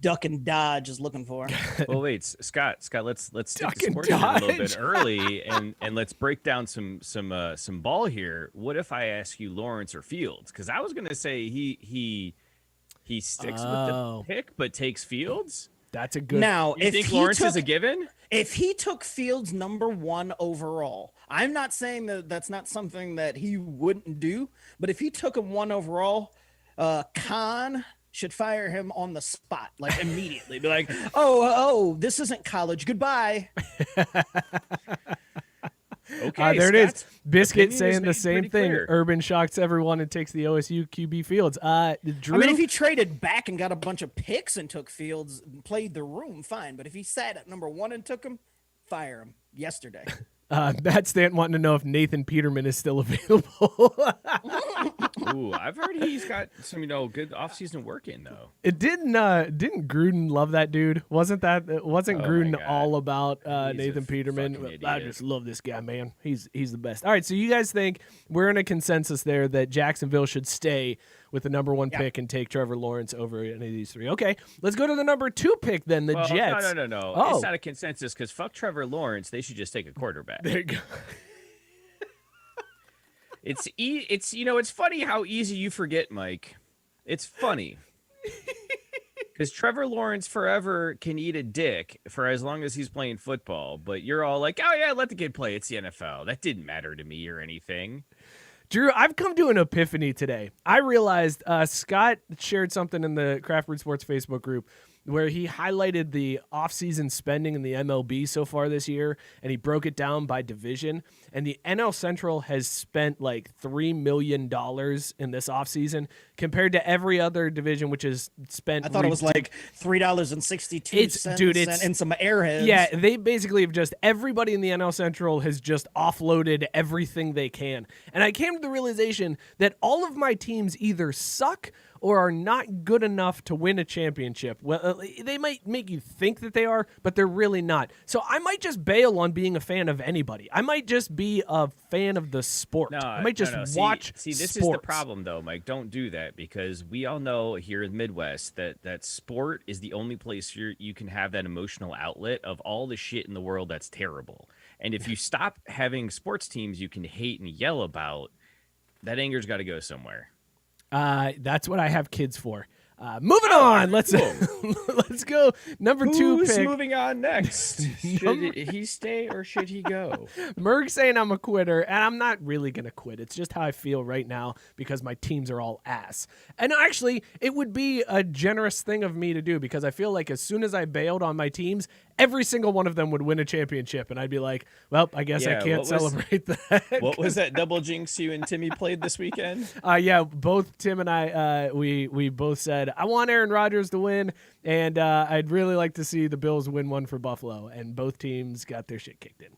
Duck and Dodge is looking for. Well, wait, Scott, let's take Duck the and sports here a little bit Dodge. early and let's break down some ball here. What if I ask you Lawrence or Fields? Because I was gonna say he sticks with the pick but takes Fields. That's a good. Now, You if think he Lawrence took, is a given? if he took Fields number 1 overall, I'm not saying that that's not something that he wouldn't do, but if he took him 1 overall, Khan should fire him on the spot, like immediately. Be like, oh, this isn't college. Goodbye. Okay, There it is. Scott's Biscuit opinion is saying the made same pretty thing. clear. Urban shocks everyone and takes the OSU QB Fields. Drew, I mean, if he traded back and got a bunch of picks and took Fields and played the room, fine. But if he sat at number 1 and took him, fire him yesterday. Matt Stanton wanting to know if Nathan Peterman is still available. Ooh, I've heard he's got some good offseason work in though. It didn't Gruden love that dude? Wasn't Gruden God. all about He's a Nathan Peterman? fucking I idiot. just love this guy, man. He's the best. All right, so you guys think we're in a consensus there that Jacksonville should stay with the number 1 pick and take Trevor Lawrence over any of these three. Okay, let's go to the number 2 pick then, the Well, Jets. No. Oh. It's not a consensus because fuck Trevor Lawrence. They should just take a quarterback. There you go. It's funny how easy you forget, Mike. It's funny. Because Trevor Lawrence forever can eat a dick for as long as he's playing football. But you're all like, oh, yeah, let the kid play. It's the NFL. That didn't matter to me or anything. Drew, I've come to an epiphany today. I realized Scott shared something in the Craft Brew Sports Facebook group where he highlighted the offseason spending in the MLB so far this year, and he broke it down by division. And the NL Central has spent like $3 million in this offseason compared to every other division, which is spent. I thought it was like $3.62 Dude, it's and some airheads. Yeah, they basically have just everybody in the NL Central has just offloaded everything they can. And I came to the realization that all of my teams either suck or are not good enough to win a championship. Well, they might make you think that they are, but they're really not. So I might just bail on being a fan of anybody. I might just be a fan of the sport. I might just watch See, this sports. is the problem, though, Mike. Don't do that because we all know here in the Midwest that sport is the only place you can have that emotional outlet of all the shit in the world that's terrible. And if you stop having sports teams you can hate and yell about, that anger's got to go somewhere. That's what I have kids for. Moving on. Let's let's go. Number Who's 2 pick. moving on next? Should he stay or should he go? Merg saying I'm a quitter, and I'm not really going to quit. It's just how I feel right now because my teams are all ass. And actually, it would be a generous thing of me to do because I feel like as soon as I bailed on my teams, every single one of them would win a championship. And I'd be like, well, I guess I can't celebrate that. What was that double jinx you and Timmy played this weekend? Yeah, both Tim and I, we both said, I want Aaron Rodgers to win, and I'd really like to see the Bills win one for Buffalo. And both teams got their shit kicked in.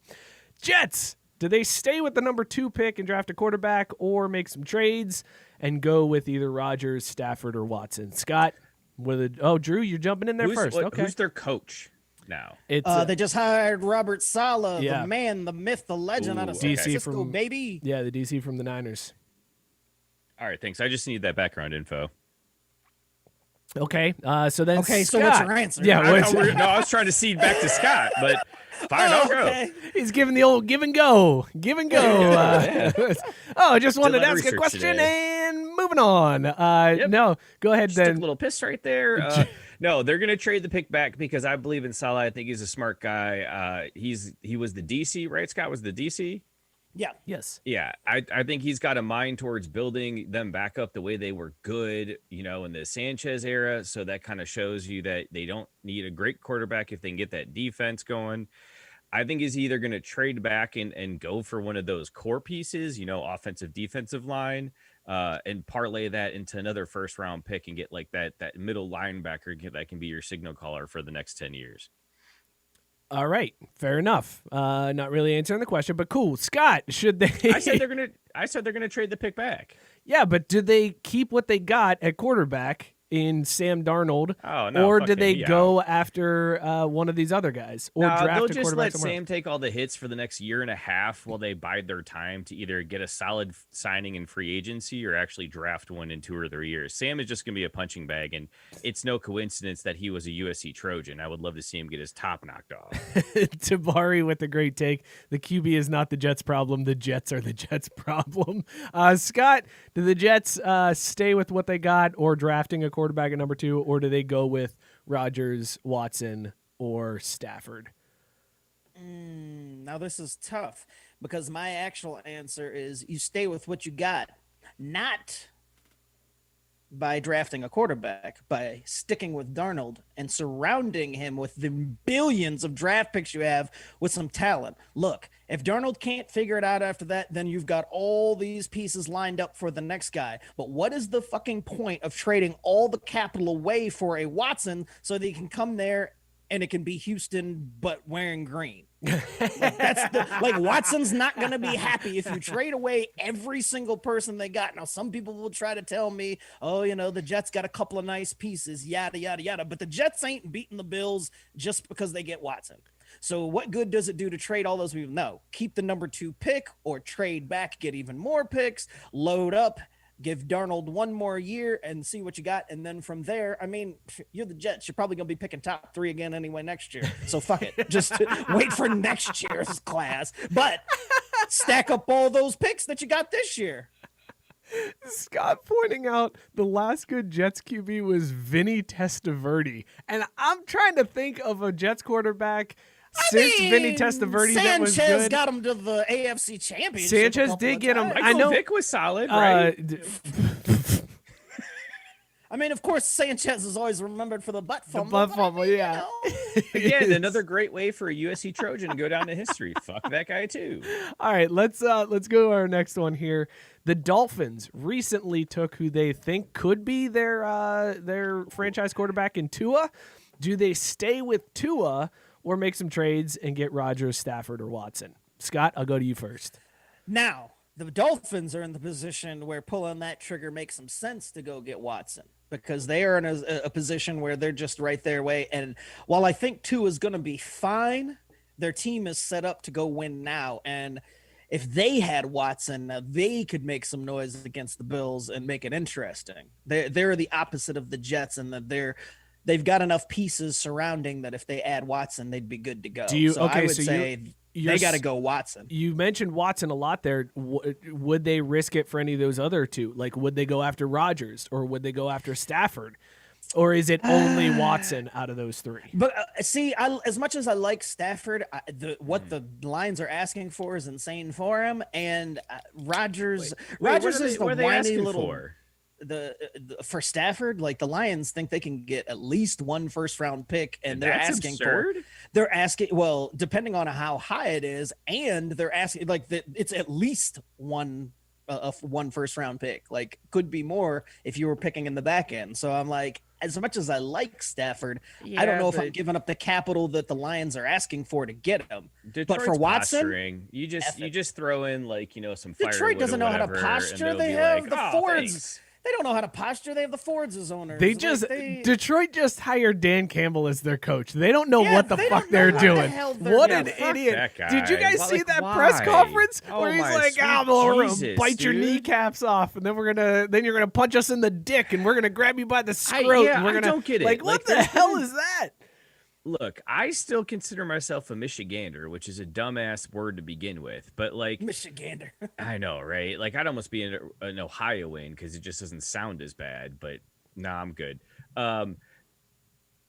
Jets, do they stay with the number 2 pick and draft a quarterback or make some trades and go with either Rodgers, Stafford, or Watson? Scott, Drew, you're jumping in there first. Okay. Who's their coach now? It's They just hired Robert Saleh, Yeah. the man, the myth, the legend out of San DC Francisco, from baby. Yeah, the DC from the Niners. All right, thanks. I just need that background info. Okay, so then Okay, so Scott. what's your answer? Yeah, I was trying to cede back to Scott, but fine, I'll go. Okay. he's giving the old give and go. I just wanted to Did a lot of ask a research question today. and moving on. No, go ahead Just took then. a little piss right there. No, they're going to trade the pick back because I believe in Salah. I think he's a smart guy. He was the DC, right? Scott was the DC. Yeah. Yes. Yeah, I think he's got a mind towards building them back up the way they were good, in the Sanchez era. So that kind of shows you that they don't need a great quarterback if they can get that defense going. I think he's either going to trade back and go for one of those core pieces, offensive, defensive line, and parlay that into another first round pick and get like that middle linebacker that can be your signal caller for the next 10 years. All right, fair enough. Not really answering the question, but cool. Scott, should they? I said they're gonna trade the pick back. Yeah, but did they keep what they got at quarterback in Sam Darnold? Oh, no, or fuck did him. they He go after one of these other guys or No, draft they'll a just quarterback let somewhere Sam else? take all the hits for the next year and a half while they bide their time to either get a solid signing in free agency or actually draft one in 2 or 3 years. Sam is just going to be a punching bag, and it's no coincidence that he was a USC Trojan. I would love to see him get his top knocked off. Tabari with the great take. The QB is not the Jets' problem. The Jets are the Jets' problem. Scott, do the Jets stay with what they got or drafting a quarterback at number 2, or do they go with Rodgers, Watson, or Stafford? Now this is tough because my actual answer is you stay with what you got, not by drafting a quarterback, by sticking with Darnold and surrounding him with the billions of draft picks you have with some talent. Look, if Darnold can't figure it out after that, then you've got all these pieces lined up for the next guy. But what is the fucking point of trading all the capital away for a Watson so that he can come there and it can be Houston but wearing green? Like Watson's not going to be happy if you trade away every single person they got. Now, some people will try to tell me, oh, the Jets got a couple of nice pieces, yada, yada, yada. But the Jets ain't beating the Bills just because they get Watson. So what good does it do to trade all those people? No, keep the number 2 pick or trade back, get even more picks, load up, give Darnold one more year and see what you got. And then from there, I mean, you're the Jets. You're probably going to be picking top 3 again anyway next year. So fuck it. Just wait for next year's class. But stack up all those picks that you got this year. Scott pointing out the last good Jets QB was Vinny Testaverde. And I'm trying to think of a Jets quarterback since Vinny Testaverde that was good. Sanchez got him to the AFC Championship. Sanchez did get him. Michael I know Vick was solid, right? I mean, of course, Sanchez is always remembered for the butt fumble. butt fumble, yeah. Again, another great way for a USC Trojan to go down to history. Fuck that guy too. All right, let's go to our next one here. The Dolphins recently took who they think could be their franchise quarterback in Tua. Do they stay with Tua or make some trades and get Rodgers, Stafford, or Watson? Scott, I'll go to you first. Now, the Dolphins are in the position where pulling that trigger makes some sense to go get Watson because they are in a position where they're just right their way. And while I think Tua is going to be fine, their team is set up to go win now. And if they had Watson, they could make some noise against the Bills and make it interesting. They're the opposite of the Jets in that they've got enough pieces surrounding that if they add Watson, they'd be good to go. I would say they got to go Watson. You mentioned Watson a lot there. Would they risk it for any of those other two? Like, would they go after Rodgers or would they go after Stafford? Or is it only Watson out of those three? But see, as much as I like Stafford, what the lines are asking for is insane for him. And Rodgers is the whiny little. For? For Stafford, like the Lions think they can get at least one first round pick, and they're asking absurd. Well, depending on how high it is, and they're asking it's at least one first round pick, like could be more if you were picking in the back end. So I'm like, as much as I like Stafford, I don't know if I'm giving up the capital that the Lions are asking for to get him. Detroit's but for Watson, posturing. You just throw in some firewood. Detroit doesn't know how to posture. They have the Fords. Thanks. They don't know how to posture. They have the Fords as owners. Detroit just hired Dan Campbell as their coach. They don't know what the fuck they're doing. What an idiot. Did you guys see that press conference where he's like, I'm gonna bite your kneecaps off, and then you're gonna punch us in the dick, and we're gonna grab you by the scrote. I don't get it. Like, what the hell is that? Look, I still consider myself a Michigander, which is a dumbass word to begin with. But Michigander. I know, right? Like, I'd almost be an Ohioan because it just doesn't sound as bad. But nah, I'm good.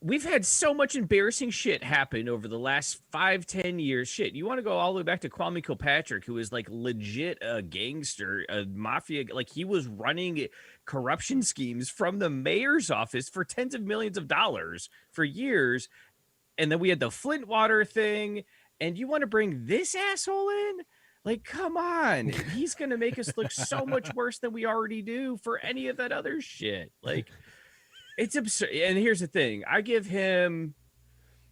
We've had so much embarrassing shit happen over the last 5-10 years. Shit, you want to go all the way back to Kwame Kilpatrick, who is like legit a gangster, a mafia. Like, he was running corruption schemes from the mayor's office for tens of millions of dollars for years. And then we had the Flintwater thing, and you want to bring this asshole in? Like, come on. He's going to make us look so much worse than we already do for any of that other shit. Like, it's absurd. And here's the thing. I give him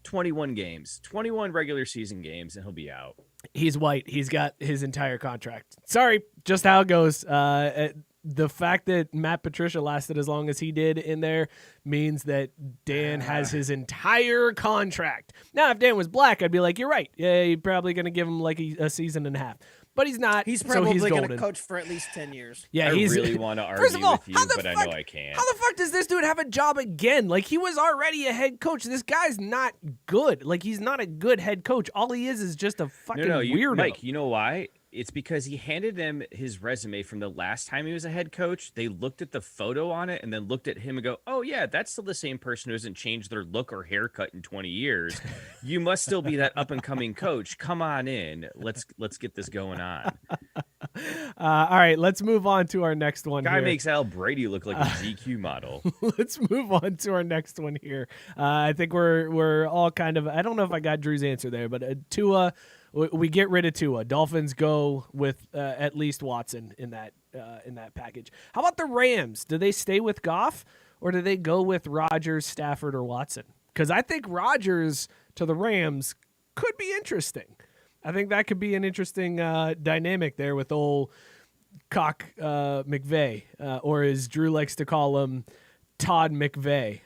21 games, 21 regular season games, and he'll be out. He's white. He's got his entire contract. Sorry, just how it goes. The fact that Matt Patricia lasted as long as he did in there means that Dan has his entire contract. Now, if Dan was black, I'd be like, you're right. Yeah, you're probably going to give him like a season and a half. But he's not. He's probably going to coach for at least 10 years. Yeah, I really want to argue with you, but I know I can't. How the fuck does this dude have a job again? Like, he was already a head coach. This guy's not good. Like, he's not a good head coach. All he is just a fucking weirdo. Mike, you know why? It's because he handed them his resume from the last time he was a head coach. They looked at the photo on it and then looked at him and go, oh, yeah, that's still the same person who hasn't changed their look or haircut in 20 years. You must still be that up-and-coming coach. Come on in. Let's get this going on. All right, let's move on to our next one. Guy makes Al Brady look like a GQ model. Let's move on to our next one here. I think we're all kind of – I don't know if I got Drew's answer there, but Tua – we get rid of Tua. Dolphins go with at least Watson in that package. How about the Rams? Do they stay with Goff or do they go with Rodgers, Stafford, or Watson? Because I think Rodgers to the Rams could be interesting. I think that could be an interesting dynamic there with old Cock McVay, or as Drew likes to call him, Todd McVay.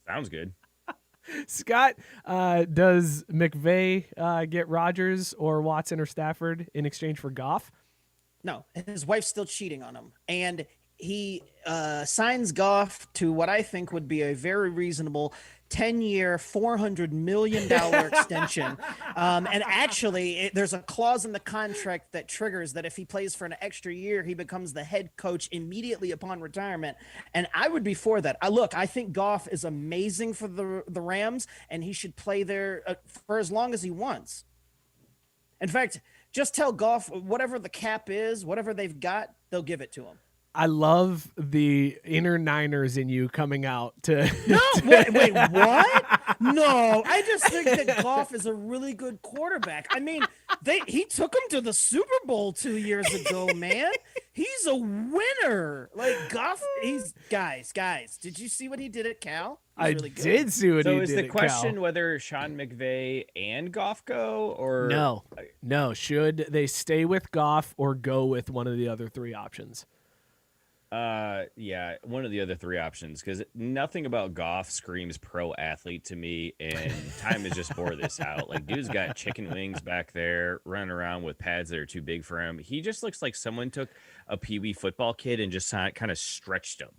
Sounds good. Scott, does McVay get Rodgers or Watson or Stafford in exchange for Goff? No, his wife's still cheating on him. And he signs Goff to what I think would be a very reasonable 10-year, $400 million extension. And actually, there's a clause in the contract that triggers that if he plays for an extra year, he becomes the head coach immediately upon retirement. And I would be for that. I think Goff is amazing for the Rams, and he should play there for as long as he wants. In fact, just tell Goff whatever the cap is, whatever they've got, they'll give it to him. I love the inner Niners in you coming out to. No, wait, what? No, I just think that Goff is a really good quarterback. I mean, he took him to the Super Bowl 2 years ago, man. He's a winner. Like Goff, guys. Did you see what he did at Cal? I did see what he did. So is the question whether Sean McVay and Goff go, or no? Should they stay with Goff or go with one of the other three options? Yeah, one of the other three options, because nothing about Goff screams pro athlete to me, and time has just bore this out. Like, dude's got chicken wings back there running around with pads that are too big for him. He just looks like someone took a peewee football kid and just kind of stretched him.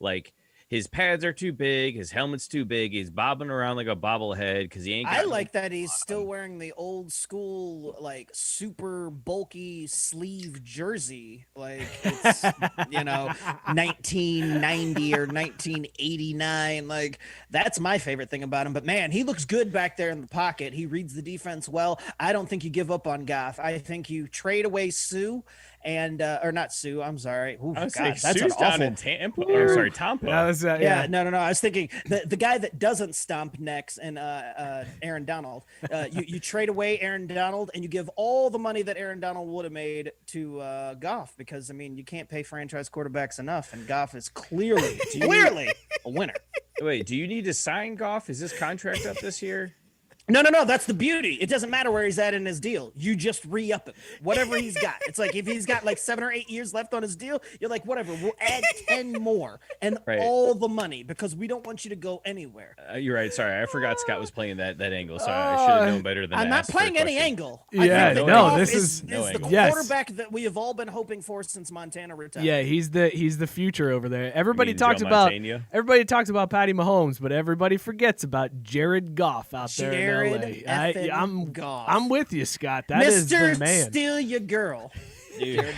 Like, his pads are too big, his helmet's too big, he's bobbing around like a bobblehead because he ain't got I no like that he's still wearing the old school, like super bulky sleeve jersey. Like it's, 1990 or 1989. Like that's my favorite thing about him. But man, he looks good back there in the pocket. He reads the defense well. I don't think you give up on Goff. I think you trade away Sue and, or not Sue. I'm sorry. Ooh, I was God, like, that's Sue's an down awful. in Tampa. Or sorry, Tampa. Yeah, no. I was thinking the guy that doesn't stomp next and Aaron Donald. You trade away Aaron Donald and you give all the money that Aaron Donald would have made to Goff because you can't pay franchise quarterbacks enough, and Goff is clearly a winner. Wait, do you need to sign Goff? Is his contract up this year? No. That's the beauty. It doesn't matter where he's at in his deal. You just re-up him. Whatever he's got. It's like if he's got like 7 or 8 years left on his deal, you're like, whatever, we'll add 10 more and all the money because we don't want you to go anywhere. You're right. Sorry, I forgot Scott was playing that angle. Sorry, I should have known better than that. I'm not playing any angle. Yeah, Goff this is no the angle. quarterback that we have all been hoping for since Montana retired. Yeah, he's the future over there. Everybody talks about Patty Mahomes, but everybody forgets about Jared Goff out there in LA. I'm with you, Scott. That is the man. Steal your girl. Dude.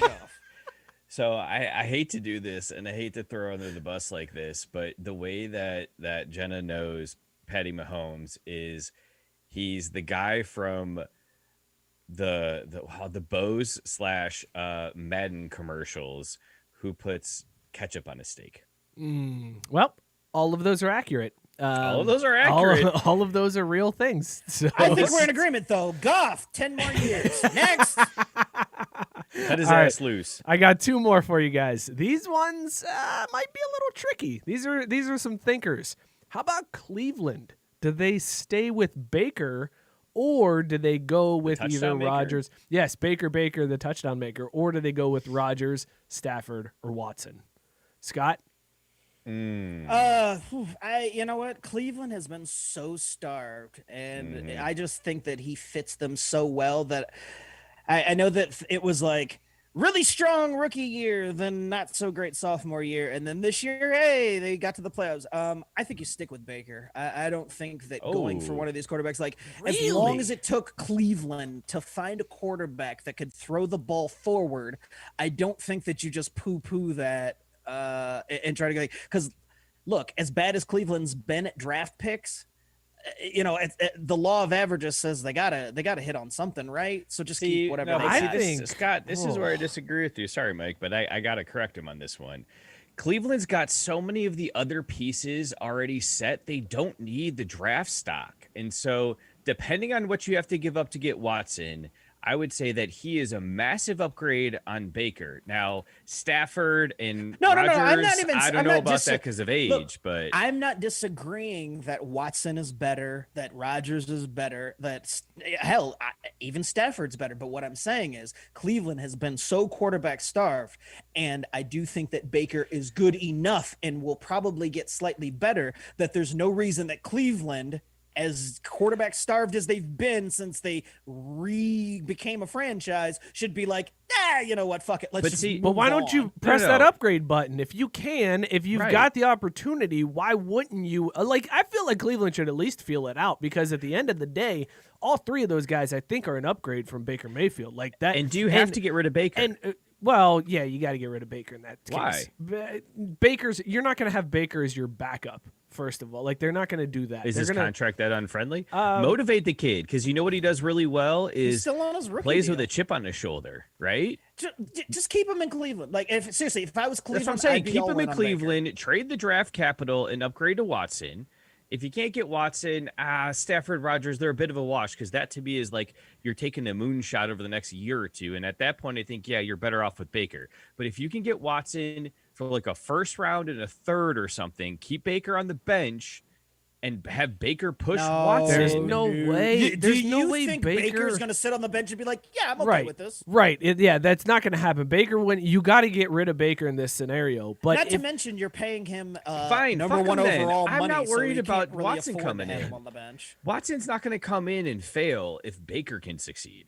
So I hate to do this and I hate to throw under the bus like this, but the way that Jenna knows Patty Mahomes is he's the guy from the Bose / Madden commercials who puts ketchup on a steak. Well, all of those are accurate. All of those are accurate. All of those are real things. So. I think we're in agreement, though. Goff, 10 more years. Next. Cut his ass loose. I got 2 more for you guys. These ones might be a little tricky. These are some thinkers. How about Cleveland? Do they stay with Baker, or do they go with either Rodgers? Yes, Baker, the touchdown maker, or do they go with Rodgers, Stafford, or Watson? Scott? You know what? Cleveland has been so starved, and I just think that he fits them so well that I know that it was like really strong rookie year, then not so great sophomore year, and then this year, hey, they got to the playoffs. I think you stick with Baker. I don't think that going for one of these quarterbacks, like as long as it took Cleveland to find a quarterback that could throw the ball forward, I don't think that you just poo-poo that. And try to go, because look, as bad as Cleveland's been at draft picks, the law of averages says they gotta hit on something, right? So just keep whatever. Scott, this is where I disagree with you. Sorry, Mike, but I gotta correct him on this one. Cleveland's got so many of the other pieces already set; they don't need the draft stock, and so depending on what you have to give up to get Watson, I would say that he is a massive upgrade on Baker. Now, Stafford and Rodgers, I don't know about that because of age, but I'm not disagreeing that Watson is better, that Rodgers is better, that even Stafford's better. But what I'm saying is Cleveland has been so quarterback starved, and I do think that Baker is good enough and will probably get slightly better, that there's no reason that Cleveland, as quarterback starved as they've been since they became a franchise, should be like, you know what, fuck it. But why don't you press that upgrade button? If you can, if you've got the opportunity, why wouldn't you? I feel like Cleveland should at least feel it out, because at the end of the day, all 3 of those guys, I think, are an upgrade from Baker Mayfield. Like that. And do you have to get rid of Baker? And well, yeah, you got to get rid of Baker in that case. Why? You're not going to have Baker as your backup. First of all, they're not going to do that. Is his contract that unfriendly? Motivate the kid, because you know what he does really well is still on his rookie plays deal. With a chip on his shoulder, right? Just keep him in Cleveland. Like, if I was Cleveland, that's what I'm saying. I'd be Keep all him in Cleveland, Baker. trade the draft capital, and upgrade to Watson. If you can't get Watson, Stafford, Rodgers, they're a bit of a wash, because that to me is like you're taking a moonshot over the next year or two. And at that point, I think, you're better off with Baker. But if you can get Watson for like a first round and a third or something, keep Baker on the bench and have Baker push Watson. There's no way. There's no way think Baker's going to sit on the bench and be like, yeah, I'm okay with this. Right. That's not going to happen. Baker, when you got to get rid of Baker in this scenario. But not to mention you're paying him fine, number 1 overall money. I'm not worried about really Watson coming in. On the bench. Watson's not going to come in and fail if Baker can succeed.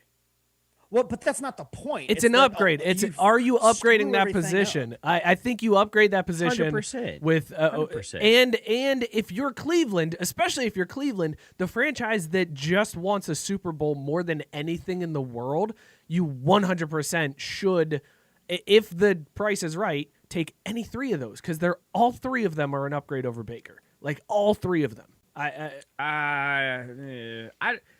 Well, but that's not the point. It's an that, upgrade. Are you upgrading screw that everything position? I think you upgrade that position 100%. with 100%. and if you're Cleveland, especially if you're Cleveland, the franchise that just wants a Super Bowl more than anything in the world, you 100% should, if the price is right, take any three of those because all three of them are an upgrade over Baker. Like all three of them.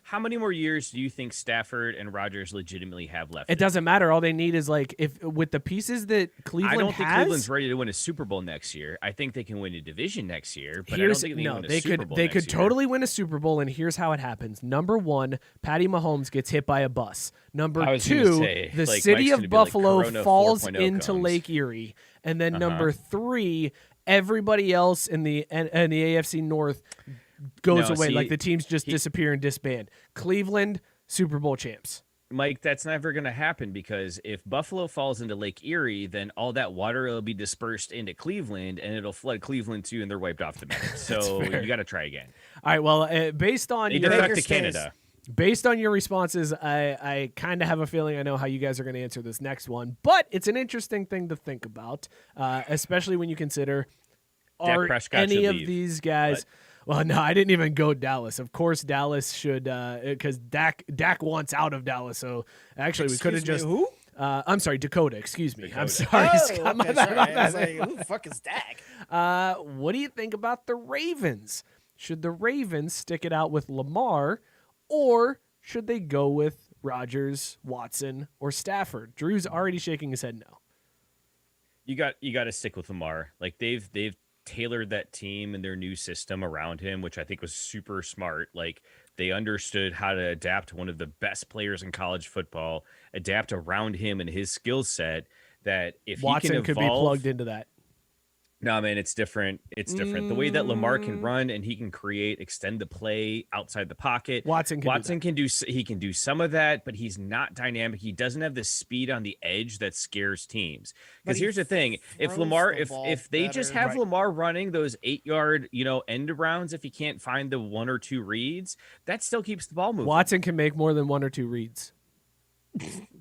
How many more years do you think Stafford and Rodgers legitimately have left? It doesn't matter. All they need is like if with the pieces that Cleveland I don't think has, Cleveland's ready to win a Super Bowl next year. I think they can win a division next year, but I don't think they can win a Super Bowl they next could year. totally win a Super Bowl, and here's how it happens. Number one, Patty Mahomes gets hit by a bus. Number two, the city of Buffalo falls into Lake Erie, and then number three, everybody else in the AFC North goes away. Like the teams just disappear and disband. Cleveland, Super Bowl champs. Mike, that's never going to happen because if Buffalo falls into Lake Erie, then all that water will be dispersed into Cleveland and it'll flood Cleveland too, and they're wiped off the map. So you got to try again. All right. Well, based on they defect to Canada. Based on your responses, I kind of have a feeling I know how you guys are going to answer this next one. But it's an interesting thing to think about, especially when you consider are any of these guys. Well, no, I didn't even go Dallas. Of course, Dallas should, because Dak wants out of Dallas. So actually, we could have just. Who? I'm sorry, Dakota. Excuse me. Dakota. I'm sorry. Oh, Scott, okay, sorry. I was like, who the fuck is Dak? What do you think about the Ravens? Should the Ravens stick it out with Lamar, or should they go with Rodgers, Watson, or Stafford? Drew's already shaking his head no. You got to stick with Lamar. Like they've tailored that team and their new system around him, which I think was super smart. Like they understood how to adapt one of the best players in college football, adapt around him and his skill set. That if Watson he can could be plugged into that. No, man, it's different. It's different. The way that Lamar can run and he can create, extend the play outside the pocket. Watson can do some of that, but he's not dynamic. He doesn't have the speed on the edge that scares teams. Because here's the thing: if they just have Lamar running those 8-yard, end arounds, if he can't find the one or two reads, that still keeps the ball moving. Watson can make more than one or two reads.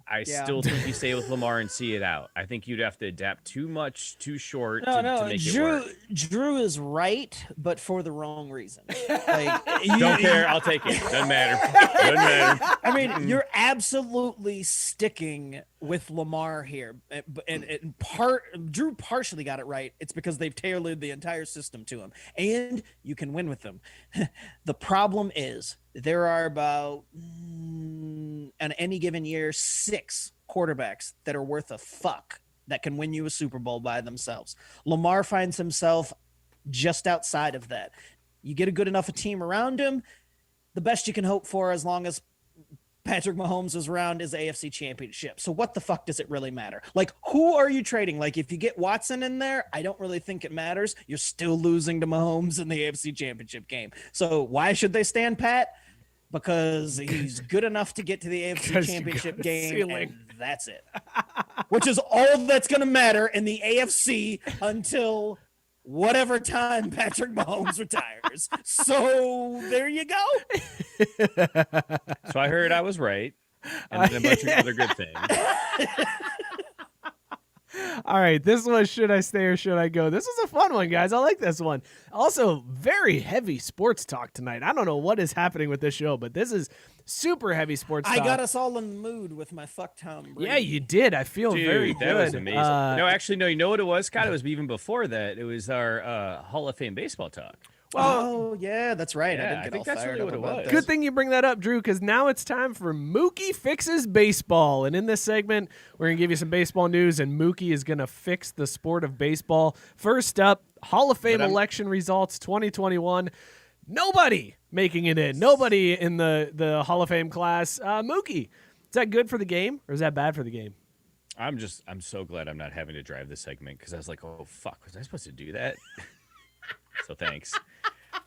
I still think you stay with Lamar and see it out. I think you'd have to adapt too much, too short to make it work. Drew is right, but for the wrong reason. Don't care. I'll take it. Doesn't matter. I mean, you're absolutely sticking with Lamar here, and Drew partially got it right. It's because they've tailored the entire system to him, and you can win with them. The problem is there are about on any given year 6 quarterbacks that are worth a fuck that can win you a Super Bowl by themselves. Lamar finds himself just outside of that. You get a good enough a team around him, the best you can hope for as long as Patrick Mahomes is around is AFC Championship. So what the fuck does it really matter? Like, who are you trading? Like, if you get Watson in there, I don't really think it matters. You're still losing to Mahomes in the AFC Championship game. So why should they stand pat? Because he's good enough to get to the AFC Championship game, and that's it. Which is all that's going to matter in the AFC until whatever time Patrick Mahomes retires. So there you go. So I heard I was right, and then a bunch of other good things. All right, this was Should I Stay or Should I Go? This is a fun one, guys. I like this one. Also, very heavy sports talk tonight. I don't know what is happening with this show, but this is super heavy sports talk. I got us all in the mood with my fuck Tom Brady. Yeah, you did. I feel very good. That was amazing. No, you know what it was, Scott? It was even before that. It was our Hall of Fame baseball talk. Well, yeah, that's right. Yeah, I think that's really what it was. Good thing you bring that up, Drew, because now it's time for Mookie Fixes Baseball. And in this segment, we're going to give you some baseball news, and Mookie is going to fix the sport of baseball. First up, Hall of Fame election results 2021. Nobody making it in. Nobody in the Hall of Fame class. Mookie, is that good for the game, or is that bad for the game? I'm so glad I'm not having to drive this segment, because I was like, oh, fuck, was I supposed to do that? So thanks.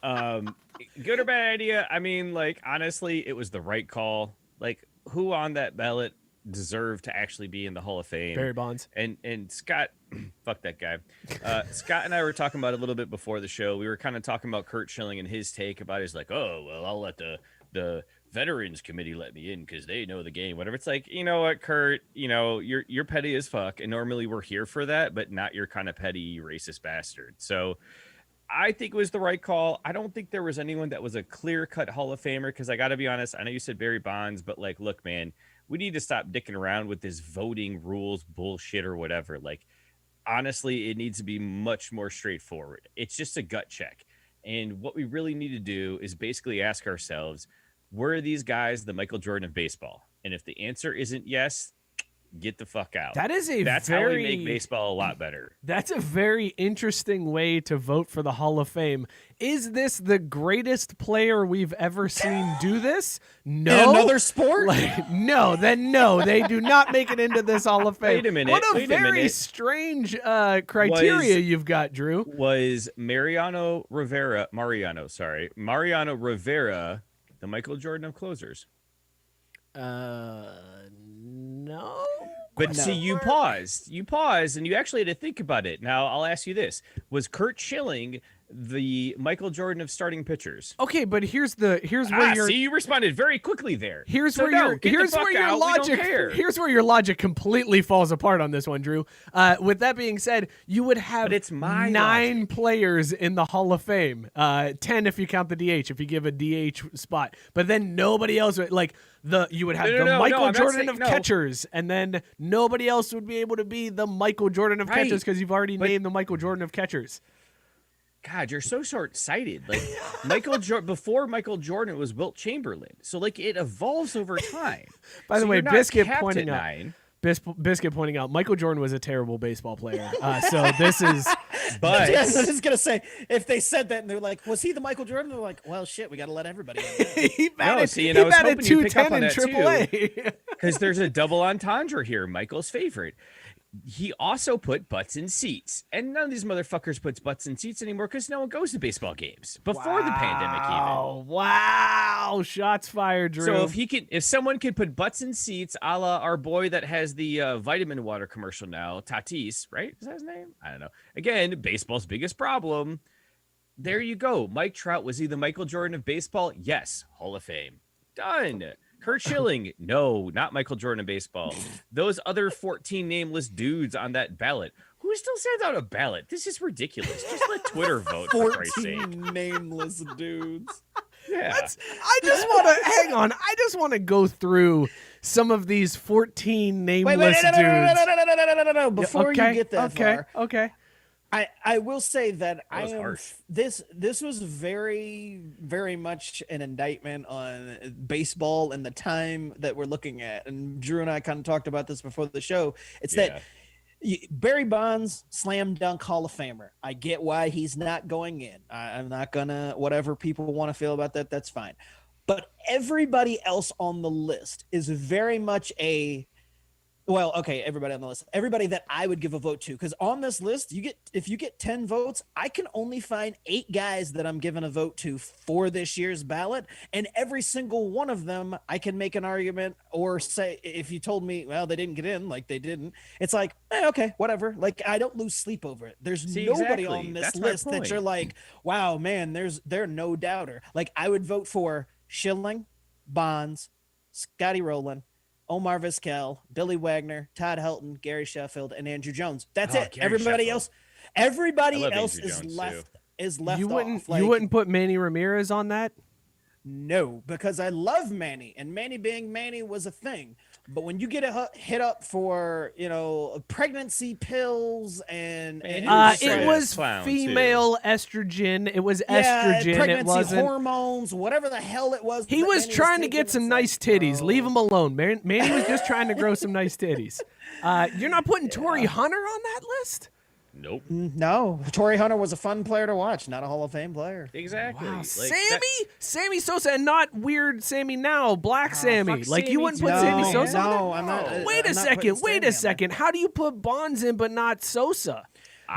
Good or bad idea? I mean, like, honestly, it was the right call. Like, who on that ballot deserved to actually be in the Hall of Fame? Barry Bonds. And Scott, fuck that guy. Scott and I were talking about it a little bit before the show. We were kind of talking about Curt Schilling and his take about his like, oh, well, I'll let the Veterans Committee let me in because they know the game, whatever. It's like, you know what, Kurt, you're petty as fuck. And normally we're here for that, but not your kind of petty racist bastard. So I think it was the right call. I don't think there was anyone that was a clear-cut Hall of Famer because I got to be honest, I know you said Barry Bonds, but like, look, man, we need to stop dicking around with this voting rules bullshit or whatever. Like, honestly, it needs to be much more straightforward. It's just a gut check. And what we really need to do is basically ask ourselves, were these guys the Michael Jordan of baseball? And if the answer isn't yes, get the fuck out. That's how we make baseball a lot better. That's a very interesting way to vote for the Hall of Fame. Is this the greatest player we've ever seen do this? No. In another sport? No, they do not make it into this Hall of Fame. Wait a minute. What a very strange criteria you've got, Drew. Was Mariano Rivera, the Michael Jordan of closers? No. But see, you paused, and you actually had to think about it. Now, I'll ask you this. Was Curt Schilling the Michael Jordan of starting pitchers? Okay, but here's where you're... See, you responded very quickly there. Here's where your logic completely falls apart on this one, Drew. With that being said, you would have nine players in the Hall of Fame. 10 if you count the DH, if you give a DH spot. But then nobody else would, you would have the Michael Jordan of catchers, and then nobody else would be able to be the Michael Jordan of catchers because you've already named the Michael Jordan of catchers. God, you're so short-sighted. Like Michael Jordan, before Michael Jordan was Wilt Chamberlain, so like it evolves over time. By the way, Biscuit pointing out, Michael Jordan was a terrible baseball player. So this is. But I was just gonna say, if they said that and they're like, "Was he the Michael Jordan?" They're like, "Well, shit, we got to let everybody know." He batted 210 in AAA. Because there's a double entendre here. Michael's favorite. He also put butts in seats, and none of these motherfuckers puts butts in seats anymore because no one goes to baseball games before the pandemic even. Wow, shots fired, Drew. So if someone could put butts in seats, a la our boy that has the vitamin water commercial now, Tatis, right? Is that his name? I don't know. Again, baseball's biggest problem. There you go. Mike Trout, was he the Michael Jordan of baseball? Yes, Hall of Fame. Done. Curt Schilling, no, not Michael Jordan of baseball. Those other 14 nameless dudes on that ballot. Who still sends out a ballot? This is ridiculous. Just let Twitter vote, for Christ's sake. 14 nameless dudes. Yeah. I just want to go through some of these 14 nameless dudes. No. Before you get that far. Okay. I will say that harsh. This was very, very much an indictment on baseball and the time that we're looking at. And Drew and I kind of talked about this before the show. It's that Barry Bonds, slam dunk Hall of Famer. I get why he's not going in. I'm not gonna, whatever people want to feel about that, that's fine. But everybody else on the list is very much everybody on the list, everybody that I would give a vote to, because on this list, if you get 10 votes, I can only find 8 guys that I'm giving a vote to for this year's ballot, and every single one of them, I can make an argument or say, if you told me, well, they didn't get in, like they didn't, it's like, okay, whatever. Like, I don't lose sleep over it. There's nobody on this list that you're like, wow, man, they're no doubter. Like, I would vote for Schilling, Bonds, Scotty Rowland, Omar Vizquel, Billy Wagner, Todd Helton, Gary Sheffield, and Andrew Jones. That's it. Gary Everybody Sheffield. else is left You off. wouldn't put Manny Ramirez on that? No, because I love Manny, and Manny being Manny was a thing. But when you get hit up for, pregnancy pills and it was female estrogen. It was estrogen. Pregnancy it wasn't hormones, whatever the hell it was. He was trying to get some nice titties. Leave him alone. Manny was just trying to grow some nice titties. You're not putting Tori Hunter on that list? Nope. No, Tori Hunter was a fun player to watch, not a Hall of Fame player. Exactly. Wow. Sammy Sosa, and not weird Sammy now, black Sammy. Like, you wouldn't put Sammy Sosa on there? No, I'm not. Wait a second. How do you put Bonds in but not Sosa?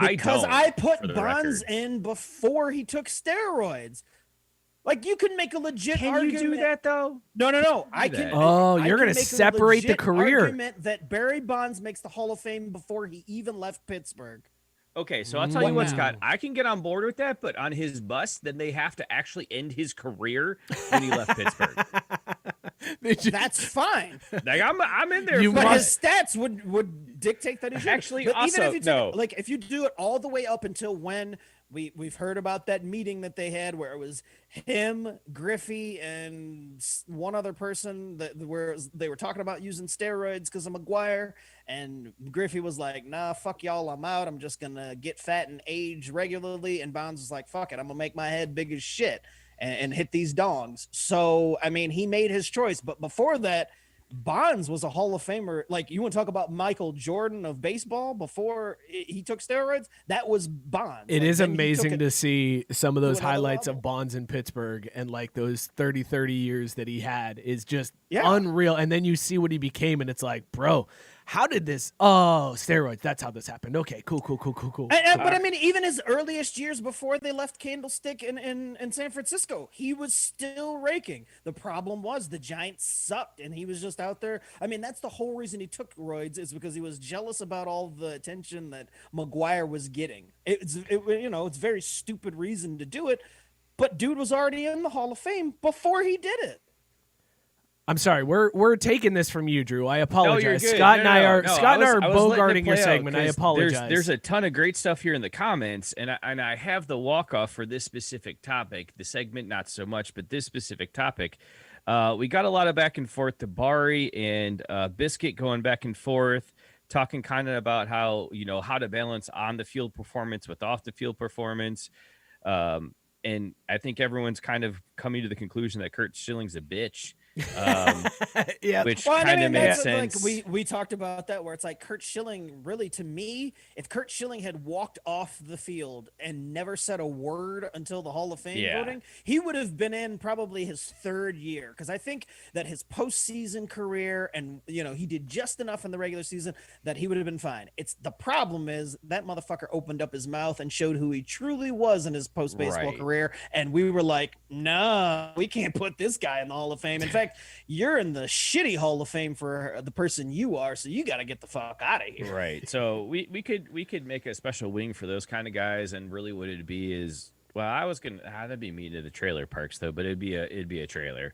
Because I put Bonds in before he took steroids. Like, you can make a legit argument. Can you do that, though? No. I can. Oh, I you're going to separate the career. Argument that Barry Bonds makes the Hall of Fame before he even left Pittsburgh. Okay, so I'll tell you what, Scott, I can get on board with that, but on his bus, then they have to actually end his career when he left Pittsburgh. that's fine. Like I'm in there. You for But it. his stats would dictate that he should. Actually, But also, even if you no. like if you do it all the way up until when we've heard about that meeting that they had where it was him, Griffey, and one other person where they were talking about using steroids because of McGuire, and Griffey was like, "Nah, fuck y'all, I'm out. I'm just gonna get fat and age regularly." And Bonds was like, "Fuck it, I'm gonna make my head big as shit and hit these dongs." So I mean, he made his choice, but before that. Bonds was a Hall of Famer. Like, you want to talk about Michael Jordan of baseball before he took steroids? That was Bonds. It Like, is then he took amazing it to see some of those another highlights level. of Bonds in Pittsburgh and like those 30 years that he had is just Yeah. unreal. And then you see what he became, and it's like, bro, how did this? Oh, steroids. That's how this happened. Okay, cool. But I mean, even his earliest years before they left Candlestick in San Francisco, he was still raking. The problem was the Giants sucked, and he was just out there. I mean, that's the whole reason he took roids is because he was jealous about all the attention that McGuire was getting. It's a very stupid reason to do it, but dude was already in the Hall of Fame before he did it. I'm sorry. We're taking this from you, Drew. I No, apologize. you're good. Scott No, and I no, are no. Scott and I are I was letting it bogarting your play out segment. I 'cause apologize. There's a ton of great stuff here in the comments, and I have the walk off for this specific topic. The segment, not so much, but this specific topic. We got a lot of back and forth. Tabari and Biscuit going back and forth, talking kind of about how to balance on the field performance with off the field performance. And I think everyone's kind of coming to the conclusion that Kurt Schilling's a bitch. Yeah. Which Well, kind of makes that's sense. like we talked about that where it's like Kurt Schilling really to me, if Kurt Schilling had walked off the field and never said a word until the Hall of Fame Yeah. voting, he would have been in probably his third year because I think that his postseason career and he did just enough in the regular season that he would have been fine. It's the problem is that motherfucker opened up his mouth and showed who he truly was in his post baseball Right. career, and we were like, nah, we can't put this guy in the Hall of Fame. In fact, you're in the shitty Hall of Fame for the person you are, so you got to get the fuck out of here. Right. So we could make a special wing for those kind of guys, and really what it'd be is, well, I was gonna that'd be me to the trailer parks though, but it'd be a trailer.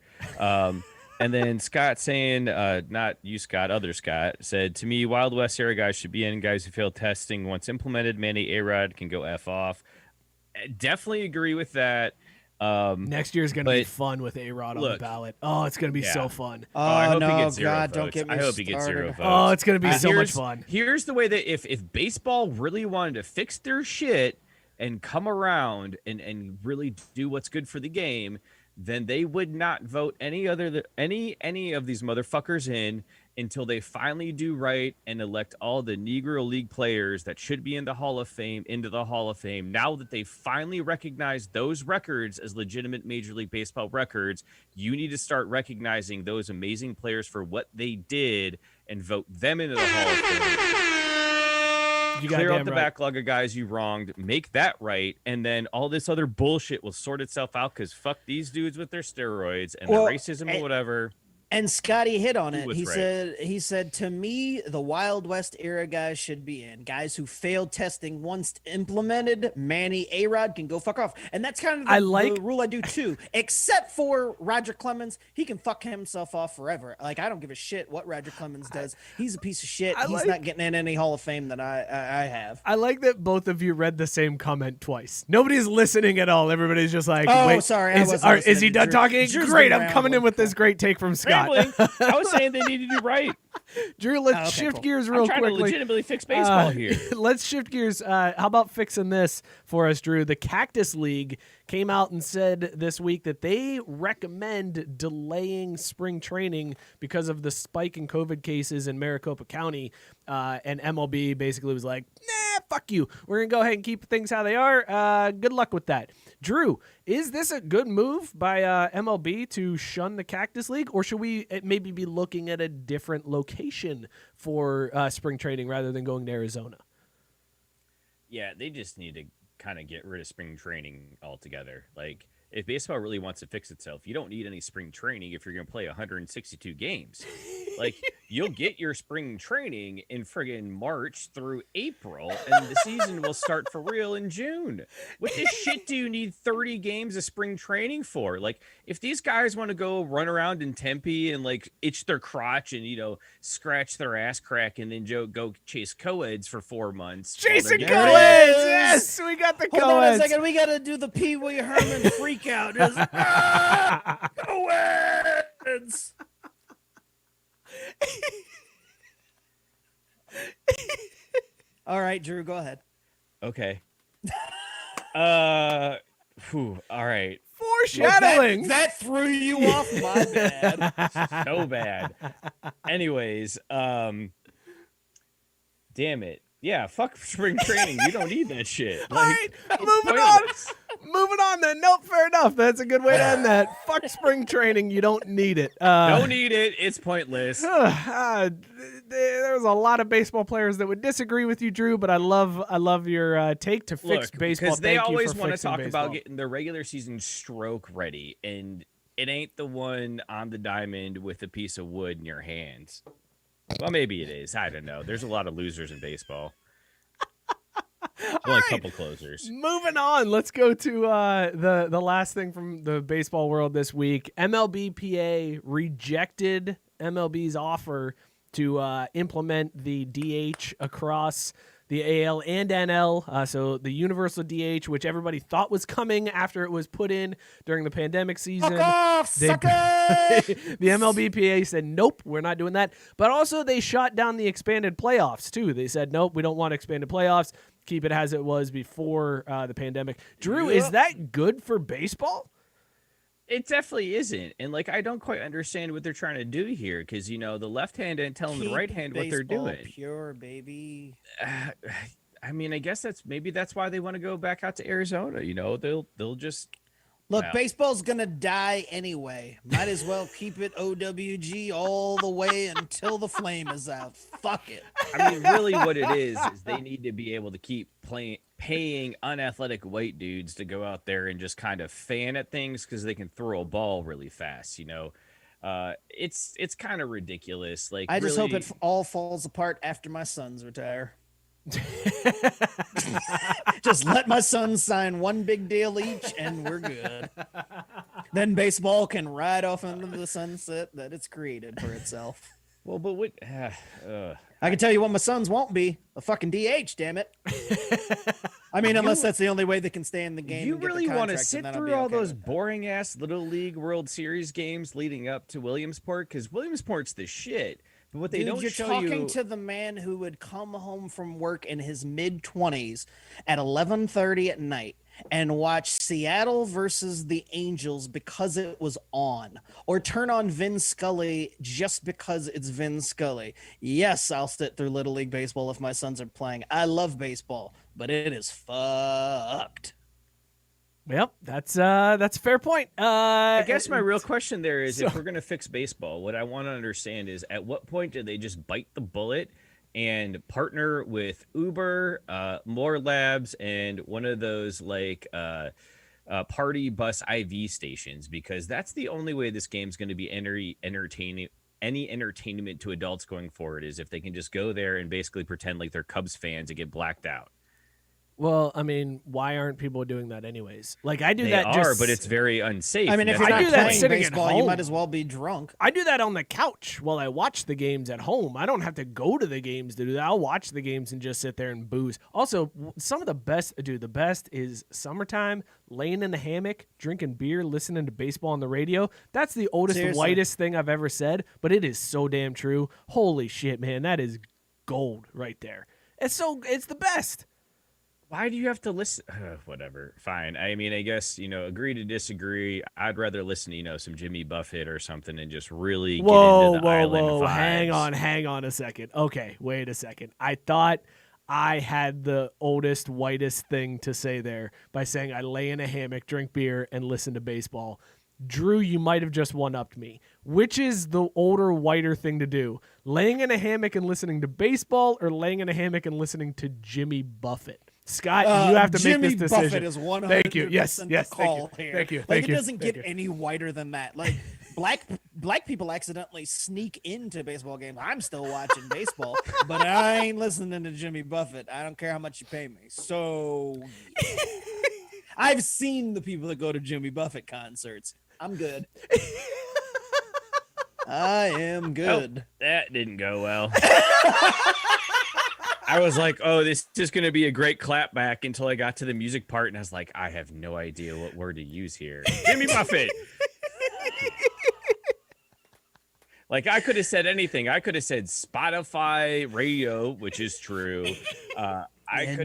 And then Scott saying, not you, Scott, other Scott said to me, Wild West era guys should be in. Guys who failed testing once implemented, Manny A-Rod can go F off. Definitely agree with that. Next year's going to be but fun with A-Rod on the look, ball. Oh, it's going to be yeah. so fun. I hope he no, gets 0 God, votes. don't get me I hope he gets 0 started. votes. Oh, it's going to be so much Here's- fun. Here's the way that if baseball really wanted to fix their shit and come around and really do what's good for the game, then they would not vote any of these motherfuckers in until they finally do right and elect all the Negro League players that should be in the Hall of Fame into the Hall of Fame. Now that they finally recognize those records as legitimate Major League Baseball records, you need to start recognizing those amazing players for what they did and vote them into the Hall of Fame. You Clear goddamn out the right. backlog of guys you wronged, make that right, and then all this other bullshit will sort itself out because fuck these dudes with their steroids and Well, their racism or whatever. And Scotty hit on it. was He right. said to me, the Wild West era guys should be in. Guys who failed testing once implemented, Manny A-Rod can go fuck off. And that's kind of the rule I do too. Except for Roger Clemens, he can fuck himself off forever. Like, I don't give a shit what Roger Clemens does. He's a piece of shit. He's not getting in any Hall of Fame that I have. I like that both of you read the same comment twice. Nobody's listening at all. Everybody's just like, Oh, wait, sorry, I wasn't is he listening. done Drew- talking? Drew's Great, been I'm coming in rambling. with this great take from Scott. Rambling. I was saying they need to do right. Drew, let's Okay, shift cool. gears I'm real trying to quickly. legitimately fix baseball here. Let's shift gears. How about fixing this for us, Drew? The Cactus League came out and said this week that they recommend delaying spring training because of the spike in COVID cases in Maricopa County. And MLB basically was like, nah, fuck you. We're going to go ahead and keep things how they are. Good luck with that. Drew, is this a good move by MLB to shun the Cactus League, or should we maybe be looking at a different location for spring training rather than going to Arizona? Yeah, they just need to kind of get rid of spring training altogether. Like, if baseball really wants to fix itself, you don't need any spring training if you're going to play 162 games. Like, you'll get your spring training in friggin' March through April, and the season will start for real in June. What the shit do you need 30 games of spring training for? Like, if these guys want to go run around in Tempe and, like, itch their crotch and, scratch their ass crack and then go chase co-eds for 4 months. Chasing co-eds! Yes, we got the co-eds. Hold on a second. We got to do the Pee Wee Herman freak out. Just, co-eds! All right, Drew, go ahead. Okay. All right. Foreshadowing. That threw you off. My bad. So bad. Anyways, damn it. Yeah, fuck spring training. You don't need that shit. All right, moving on then. Nope, fair enough. That's a good way to end that. Fuck spring training. You don't need it. Don't need it. It's pointless. There's a lot of baseball players that would disagree with you, Drew, but I love your take to fix baseball. Because they always want to talk about getting the regular season stroke ready, and it ain't the one on the diamond with a piece of wood in your hands. Well, maybe it is. I don't know. There's a lot of losers in baseball. Only a couple closers. Moving on. Let's go to the last thing from the baseball world this week. MLBPA rejected MLB's offer to implement the DH across the AL and NL. So the universal DH, which everybody thought was coming after it was put in during the pandemic season. Fuck off, sucker! The MLBPA said, nope, we're not doing that. But also they shot down the expanded playoffs, too. They said, nope, we don't want expanded playoffs. Keep it as it was before the pandemic. Drew, is that good for baseball? It definitely isn't. And, I don't quite understand what they're trying to do here because, the left hand ain't telling the right hand what they're doing. Pure, baby. I mean, I guess that's why they want to go back out to Arizona. They'll just... Look, baseball's going to die anyway. Might as well keep it OWG all the way until the flame is out. Fuck it. I mean, really what it is they need to be able to keep paying unathletic white dudes to go out there and just kind of fan at things because they can throw a ball really fast, It's kind of ridiculous. I just hope it all falls apart after my sons retire. Just let my sons sign one big deal each and we're good. Then baseball can ride off into the sunset that it's created for itself. Well, but what I can tell you what my sons won't be: a fucking DH, damn it. I mean, unless that's the only way they can stay in the game. You really want to sit through all those boring ass Little League World Series games leading up to Williamsport? Because Williamsport's the shit. But what they don't you're show talking to the man who would come home from work in his mid-20s at 11:30 at night and watch Seattle versus the Angels because it was on, or turn on Vin Scully just because it's Vin Scully. Yes, I'll sit through Little League baseball if my sons are playing. I love baseball, but it is fucked. Yep, that's a fair point. I guess my real question there is, if we're going to fix baseball, what I want to understand is, at what point do they just bite the bullet and partner with Uber, More Labs, and one of those party bus IV stations? Because that's the only way this game's going to be entertaining. Any entertainment to adults going forward is if they can just go there and basically pretend like they're Cubs fans and get blacked out. Well, I mean, why aren't people doing that anyways? I do they that. But it's very unsafe. I mean, if you're not playing baseball, you might as well be drunk. I do that on the couch while I watch the games at home. I don't have to go to the games to do that. I'll watch the games and just sit there and booze. Also, some of the best, the best is summertime, laying in the hammock, drinking beer, listening to baseball on the radio. That's the oldest, whitest thing I've ever said, but it is so damn true. Holy shit, man. That is gold right there. It's the best. Why do you have to listen? Whatever. Fine. I mean, I guess, agree to disagree. I'd rather listen to, some Jimmy Buffett or something and just really get into the island vibes. Hang on a second. Okay, wait a second. I thought I had the oldest, whitest thing to say there by saying I lay in a hammock, drink beer, and listen to baseball. Drew, you might have just one-upped me. Which is the older, whiter thing to do? Laying in a hammock and listening to baseball, or laying in a hammock and listening to Jimmy Buffett? Scott, you have to Jimmy make this decision. Buffett is 100% thank you. Yes, the call thank you. here. Thank you. It doesn't get any whiter than that. Black black people accidentally sneak into baseball games. I'm still watching baseball, but I ain't listening to Jimmy Buffett. I don't care how much you pay me. So yeah. I've seen the people that go to Jimmy Buffett concerts. I'm good. I am good. Oh, that didn't go well. I was like, oh, this is going to be a great clapback until I got to the music part. And I was like, I have no idea what word to use here. Jimmy Buffett. Like, I could have said anything. I could have said Spotify radio, which is true.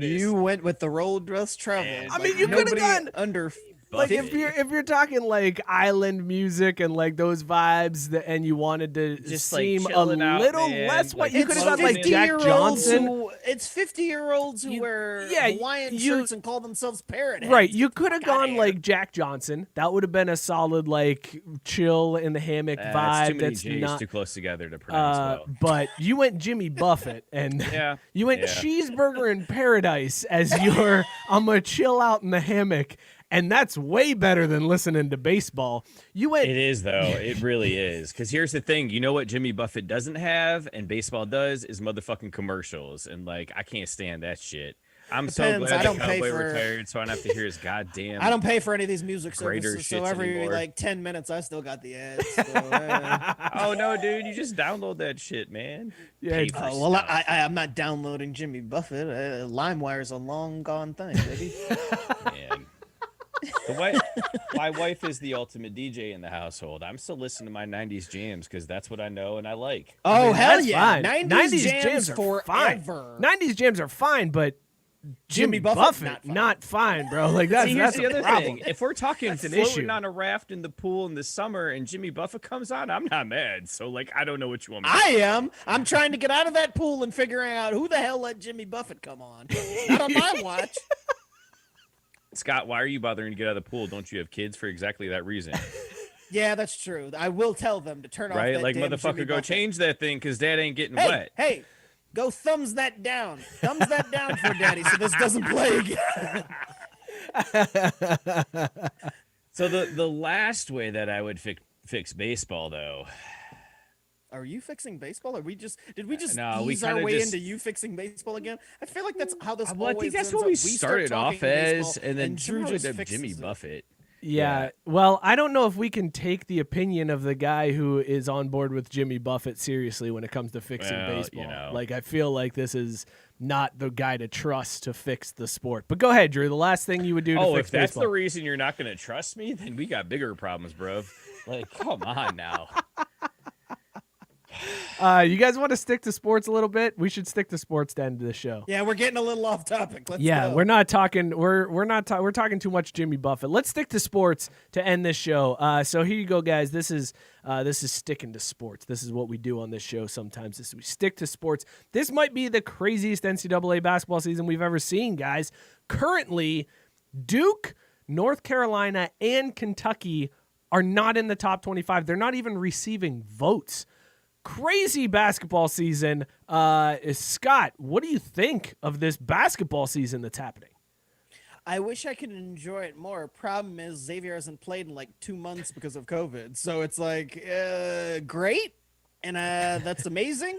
You went with the road dress travel. I mean, you could have gone under. Like if you're talking like island music and like those vibes, and you wanted to just seem a little less white, you could have done like Jack Johnson. It's 50-year-olds who wear Hawaiian shirts and call themselves parrot heads. Right, you could have gone like Jack Johnson. That would have been a solid like chill in the hammock vibe. That's not too close together to pronounce well. But you went Jimmy Buffett, and you went Cheeseburger in Paradise as your I'm gonna chill out in the hammock. And that's way better than listening to baseball. It is, though. It really is. Because here's the thing. You know what Jimmy Buffett doesn't have and baseball does is motherfucking commercials. And, like, I can't stand that shit. I'm so glad that Cowboy retired, so I don't have to hear his goddamn. I don't pay for any of these music services, so every like 10 minutes, I still got the ads. So, oh no, dude, you just download that shit, man. Yeah. Well, I'm not downloading Jimmy Buffett. LimeWire's a long gone thing, baby. Man. My wife is the ultimate DJ in the household. I'm still listening to my 90s jams because that's what I know and I like. Oh, hell yeah. Fine. 90s jams are forever. 90s jams are fine, but Jimmy Buffett not fine, bro. Like that's the other problem. thing. If we're talking floating on a raft in the pool in the summer and Jimmy Buffett comes on, I'm not mad. So like I don't know what you want me to do. am. I'm trying to get out of that pool and figuring out who the hell let Jimmy Buffett come on. Not on my watch. Scott, why are you bothering to get out of the pool? Don't you have kids for exactly that reason? Yeah, that's true. I will tell them to turn off that like damn motherfucker, Jimmy go Buffett. change that thing because Dad ain't getting wet. Hey, go thumbs that down. Thumbs that down for Daddy so this doesn't play again. So the last way that I would fix baseball, though. Are you fixing baseball? Did we just no, ease our way into you fixing baseball again? I feel like that's how this always I think that's ends what up. we started off as, and then Drew just fixes Jimmy it. Buffett. Yeah. Well, I don't know if we can take the opinion of the guy who is on board with Jimmy Buffett seriously when it comes to fixing baseball. You know. Like, I feel like this is not the guy to trust to fix the sport. But go ahead, Drew. The last thing you would do to fix if that's baseball. the reason you're not going to trust me, then we got bigger problems, bro. Like, come on now. You guys want to stick to sports a little bit? We should stick to sports to end this show. Yeah, we're getting a little off topic. Let's go. We're not talking. We're talking too much Jimmy Buffett. Let's stick to sports to end this show. So here you go, guys. This is sticking to sports. This is what we do on this show. Sometimes we stick to sports. This might be the craziest NCAA basketball season we've ever seen, guys. Currently, Duke, North Carolina, and Kentucky are not in the top 25. They're not even receiving votes. Crazy basketball season. Scott, what do you think of this basketball season that's happening? I wish I could enjoy it more. Problem is Xavier hasn't played in like 2 months because of COVID. So it's like, great. And that's amazing,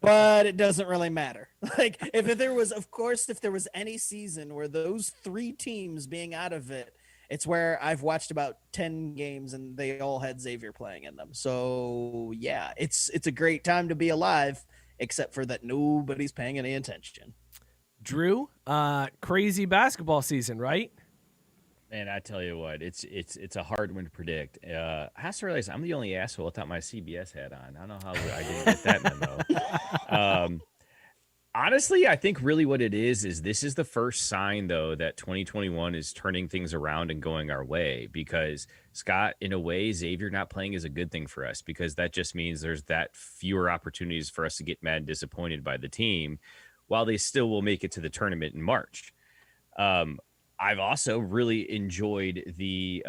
but it doesn't really matter. Like if there was any season where those 3 teams being out of it, it's where I've watched about 10 games and they all had Xavier playing in them. So yeah, it's a great time to be alive, except for that nobody's paying any attention. Drew, crazy basketball season, right? Man, I tell you what, it's a hard one to predict. I have to realize I'm the only asshole without my CBS hat on. I don't know how I didn't get that memo. Honestly, I think really what it is this is the first sign, though, that 2021 is turning things around and going our way because, Scott, in a way, Xavier not playing is a good thing for us because that just means there's that fewer opportunities for us to get mad and disappointed by the team while they still will make it to the tournament in March. I've also really enjoyed the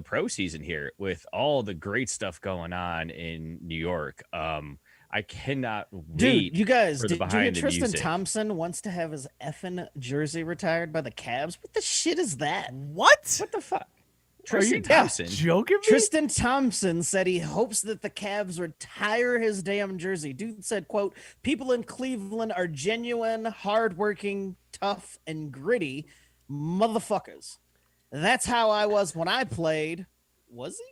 pro season here with all the great stuff going on in New York. I cannot wait. Dude, you guys, did you hear Tristan Thompson wants to have his effing jersey retired by the Cavs? What the shit is that? What the fuck? Tristan Thompson. Joking me? Tristan Thompson said he hopes that the Cavs retire his damn jersey. Dude said, quote, people in Cleveland are genuine, hardworking, tough, and gritty motherfuckers. That's how I was when I played. Was he?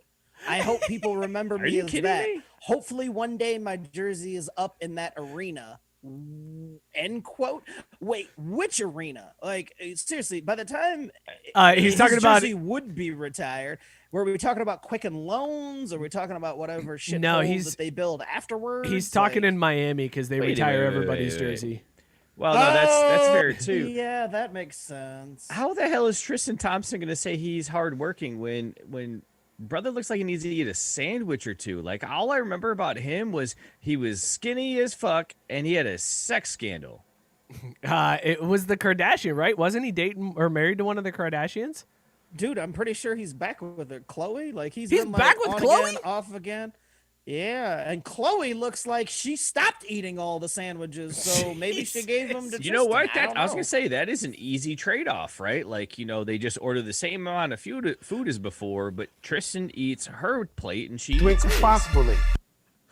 I hope people remember me as that. Me? Hopefully one day my jersey is up in that arena. End quote. Wait, which arena? Like, seriously, by the time he's talking about jersey would be retired, were we talking about Quicken Loans? Or are we talking about whatever shit that they build afterwards? He's talking in Miami because they retire everybody's jersey. Well, no, that's fair too. Yeah, that makes sense. How the hell is Tristan Thompson going to say he's hardworking when brother looks like he needs to eat a sandwich or two? Like, all I remember about him was he was skinny as fuck and he had a sex scandal. It was the Kardashian, right? Wasn't he dating or married to one of the Kardashians? Dude, I'm pretty sure he's back with her, Chloe. Like he's been, back with on Chloe? again, off again. Yeah, and Chloe looks like she stopped eating all the sandwiches, so maybe she gave them to You know what? Tristan. I was gonna say that is an easy trade-off, right? Like, they just order the same amount of food as before, but Tristan eats her plate and she eats his. Responsibly.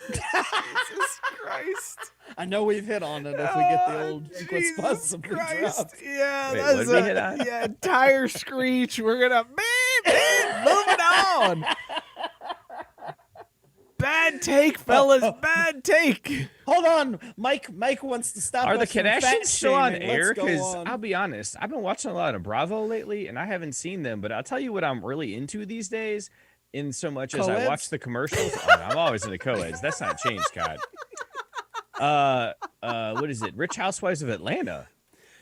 Jesus Christ. I know we've hit on it if we get the old responsibly dropped. Yeah, Wait, that's what did we hit on? Yeah, tire screech. We're gonna moving on. Bad take, fellas. Bad take. Hold on, Mike wants to stop. Are the us from Kardashians fat still on shaming. air? Let's go Because on. I'll be honest, I've been watching a lot of Bravo lately, and I haven't seen them. But I'll tell you what I'm really into these days, in so much as I Co-eds? watch the commercials. Oh, no, I'm always into co-eds. That's not changed, Scott. What is it? Rich Housewives of Atlanta.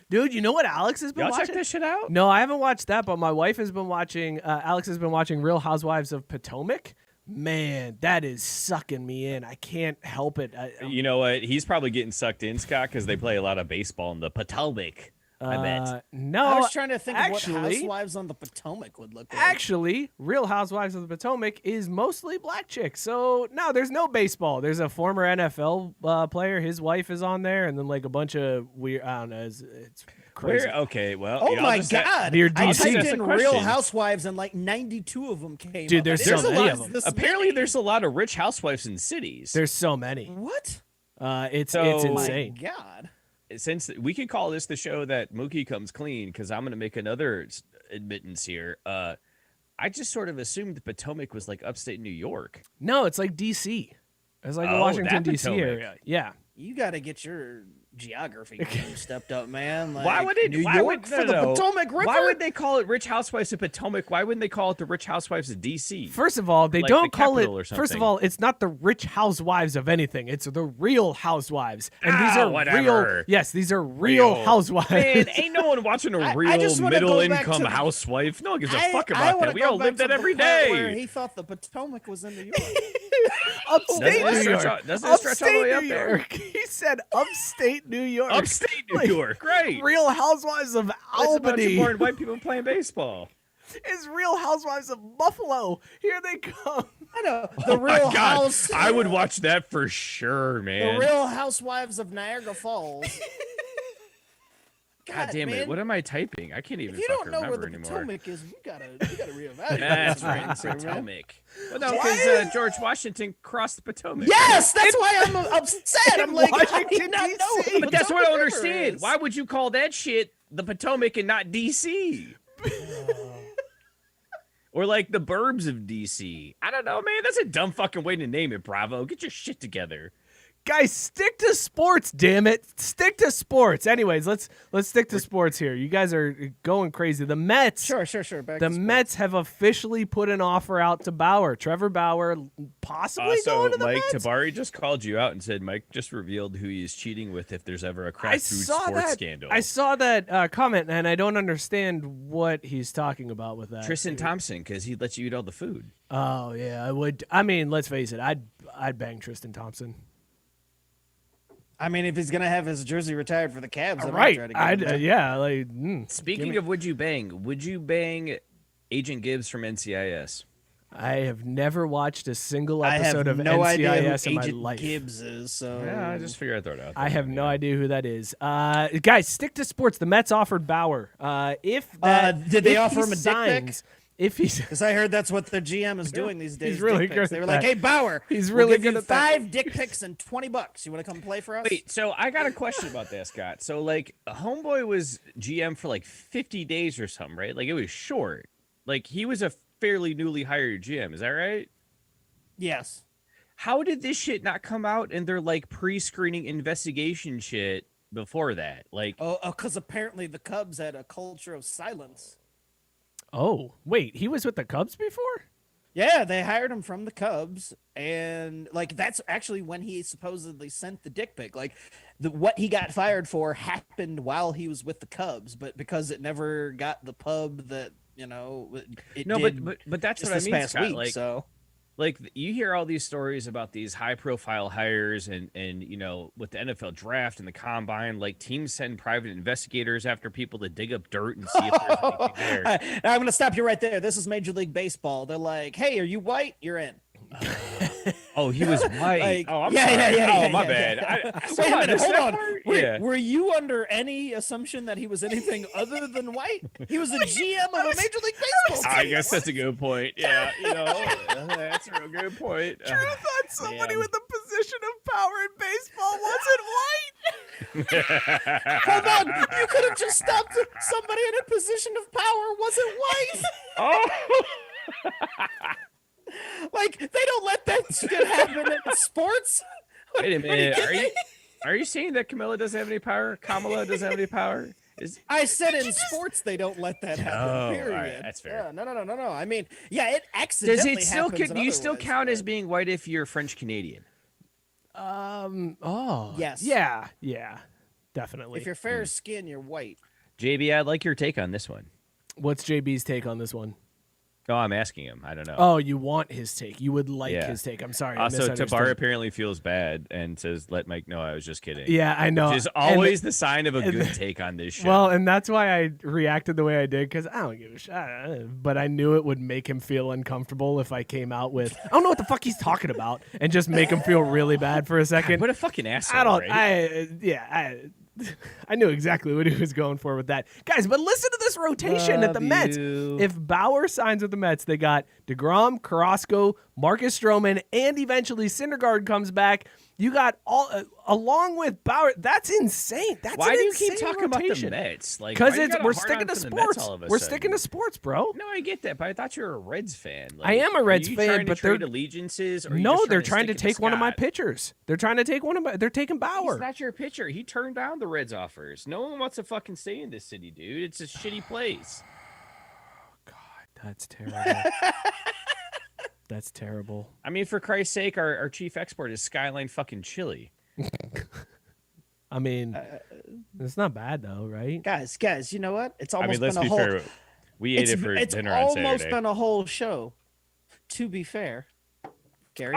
Dude, you know what Alex has been Y'all watching? check this shit out? No, I haven't watched that, but my wife has been watching, Alex has been watching Real Housewives of Potomac. Man, that is sucking me in. I can't help it. You know what? He's probably getting sucked in, Scott, because they play a lot of baseball in the Potomac. I bet. No, I was trying to think of what actually- Housewives on the Potomac would look like. Actually, Real Housewives of the Potomac is mostly black chicks. So, no, there's no baseball. There's a former NFL player. His wife is on there, and then, like, a bunch of weird, I don't know, it's crazy. Okay, well. Oh my I'll just say- God! Near I DC. typed That's in a Real question. Housewives and like 92 of them came. Dude, up. there's I so didn't many realize of them. this Apparently, many. there's a lot of rich housewives in cities. There's so many. What? It's So- Oh my insane. God! Since we can call this the show that Mookie comes clean, because I'm going to make another admittance here. I just sort of assumed the Potomac was like upstate New York. No, it's like DC. It's like the Oh, Washington, that D.C. Potomac. area. Yeah. You got to get your geography game stepped up, man. Like, Why would it? New why York would, for the Potomac River? Why would they call it Rich Housewives of Potomac? Why wouldn't they call it the Rich Housewives of D.C.? First of all, they Like don't the call it. capital or First of something. all, it's not the Rich Housewives of anything. It's the Real Housewives, and these are whatever. real. Yes, these are real housewives. Man, ain't no one watching a I real just wanna go back middle-income to- housewife. No one gives a I- fuck I about wanna that. We go all back live to that the every part Where day. he thought the Potomac was in New York. Upstate Doesn't it New stretch York. out- doesn't it stretch all the way Upstate up New there? York. He said upstate New York. Upstate New Like, York, right? Real Housewives of It's a bunch of Albany. boring white people playing baseball. It's Real Housewives of Buffalo. Here they come. I know the Oh my Real God, House. I would watch that for sure, man. The Real Housewives of Niagara Falls. God damn it! man. What am I typing? I can't even If you fucking don't know where remember the anymore. Potomac is, you gotta reevaluate. That's this right, right there, man. Potomac. Well, no, because George Washington crossed the Potomac. Yes, that's why I'm upset. I'm like, I Washington, did not know. what DC. the But that's what I don't Potomac River understand. is. Why would you call that shit the Potomac and not DC? Or like the burbs of DC? I don't know, man. That's a dumb fucking way to name it, Bravo. Get your shit together. Guys, stick to sports, damn it. Stick to sports. Anyways, let's stick to sports here. You guys are going crazy. The Mets. Sure. Back The to sports. Mets have officially put an offer out to Bauer. Trevor Bauer possibly So going to the Mike Mets. Tabari just called you out and said Mike just revealed who he is cheating with if there's ever a I crack food saw sports that. scandal. I saw that comment, and I don't understand what he's talking about with that. Tristan Thompson, because he lets you eat all the food. Oh yeah, I would. I mean, let's face it. I'd bang Tristan Thompson. I mean, if he's gonna have his jersey retired for the Cavs, I might Right. try to get him back. Yeah. Like. Speaking of would you bang Agent Gibbs from NCIS? I have never watched a single I have episode of no idea who NCIS in my Agent life. Gibbs is. So Yeah, I just figured I'd throw it out there. I have no idea who that is. Guys, stick to sports. The Mets offered Bauer. If that, did they if offer he him a dick pic? signs, if he's Because I heard that's what the GM is doing these days. He's really dick pics. good They at were like, that. "Hey Bauer, He's we'll really give you good at that. 5 dick pics and $20. You want to come play for us?" Wait, so I got a question about that, Scott. So like, Homeboy was GM for like 50 days or something, right? Like it was short. Like he was a fairly newly hired GM. Is that right? Yes. How did this shit not come out in their like pre-screening investigation shit before that? Like, Because apparently the Cubs had a culture of silence. Oh, wait, he was with the Cubs before? Yeah, they hired him from the Cubs, and like that's actually when he supposedly sent the dick pic. Like, what he got fired for happened while he was with the Cubs, but because it never got the pub that it no, did but that's just what I this mean, past Scott. week. Like, So like you hear all these stories about these high profile hires and with the NFL draft and the combine, like teams send private investigators after people to dig up dirt and see if there's anything there. I'm going to stop you right there. This is Major League Baseball. They're like, "Hey, are you white? You're in." Oh, he was white. Like, oh, I'm yeah, sorry. yeah, yeah, Oh, yeah, my yeah, bad. yeah. Wait a minute, hold on. Yeah. Were you under any assumption that he was anything other than white? He was the GM of a Major League Baseball team. I guess that's a good point. Yeah, that's a real good point. Drew thought somebody man. with a position of power in baseball wasn't white. Hold on, you could have just stopped somebody in a position of power wasn't white. Oh. Like, they don't let that shit happen in sports. Wait a minute. kidding me? Are you saying that Camilla doesn't have any power? Kamala doesn't have any power? I said in sports they don't let that happen. Oh, period. all right, that's fair. Yeah, no. I mean, yeah, it accidentally Does it still happens in do you other still ways, count but- as being white if you're French Canadian? Oh. Yes. Yeah, definitely. If you're fair skin, you're white. JB, I'd like your take on this one. What's JB's take on this one? Oh, I'm asking him. I don't know. Oh, you want his take. You would like Yeah. his take. I'm sorry. I Also, misunderstood. Tabar apparently feels bad and says, "Let Mike know I was just kidding." Yeah, I know. Which is always the sign of a good take on this show. Well, and that's why I reacted the way I did, because I don't give a shit. But I knew it would make him feel uncomfortable if I came out with, I don't know what the fuck he's talking about, and just make him feel really bad for a second. What a fucking asshole! I don't. Right? I knew exactly what he was going for with that, guys. But listen to this rotation at the Mets. If Bauer signs with the Mets, they got DeGrom, Carrasco, Marcus Stroman, and eventually Syndergaard comes back. You got all along with Bauer. That's insane. That's Why an do you keep insane talking about the rotation. Mets? Like, Because why you got a we're hard sticking on to for the Mets sports. all of a We're sudden? sticking to sports, bro. No, I get that, but I thought you were a Reds fan. Like, I am a Reds are you fan, trying to but trade they're allegiances. Or are you no, just they're trying to stick it take one of my Scott? pitchers. They're trying to take one of my. They're taking Bauer. He's not your pitcher. He turned down the Reds offers. No one wants to fucking stay in this city, dude. It's a shitty place. That's terrible. That's terrible. I mean, for Christ's sake, our chief export is Skyline fucking chili. I mean, it's not bad though, right? Guys, you know what? It's I almost mean, let's been a be whole. fair. We ate it for It's dinner on almost Saturday. been a whole show. To be fair, Gary.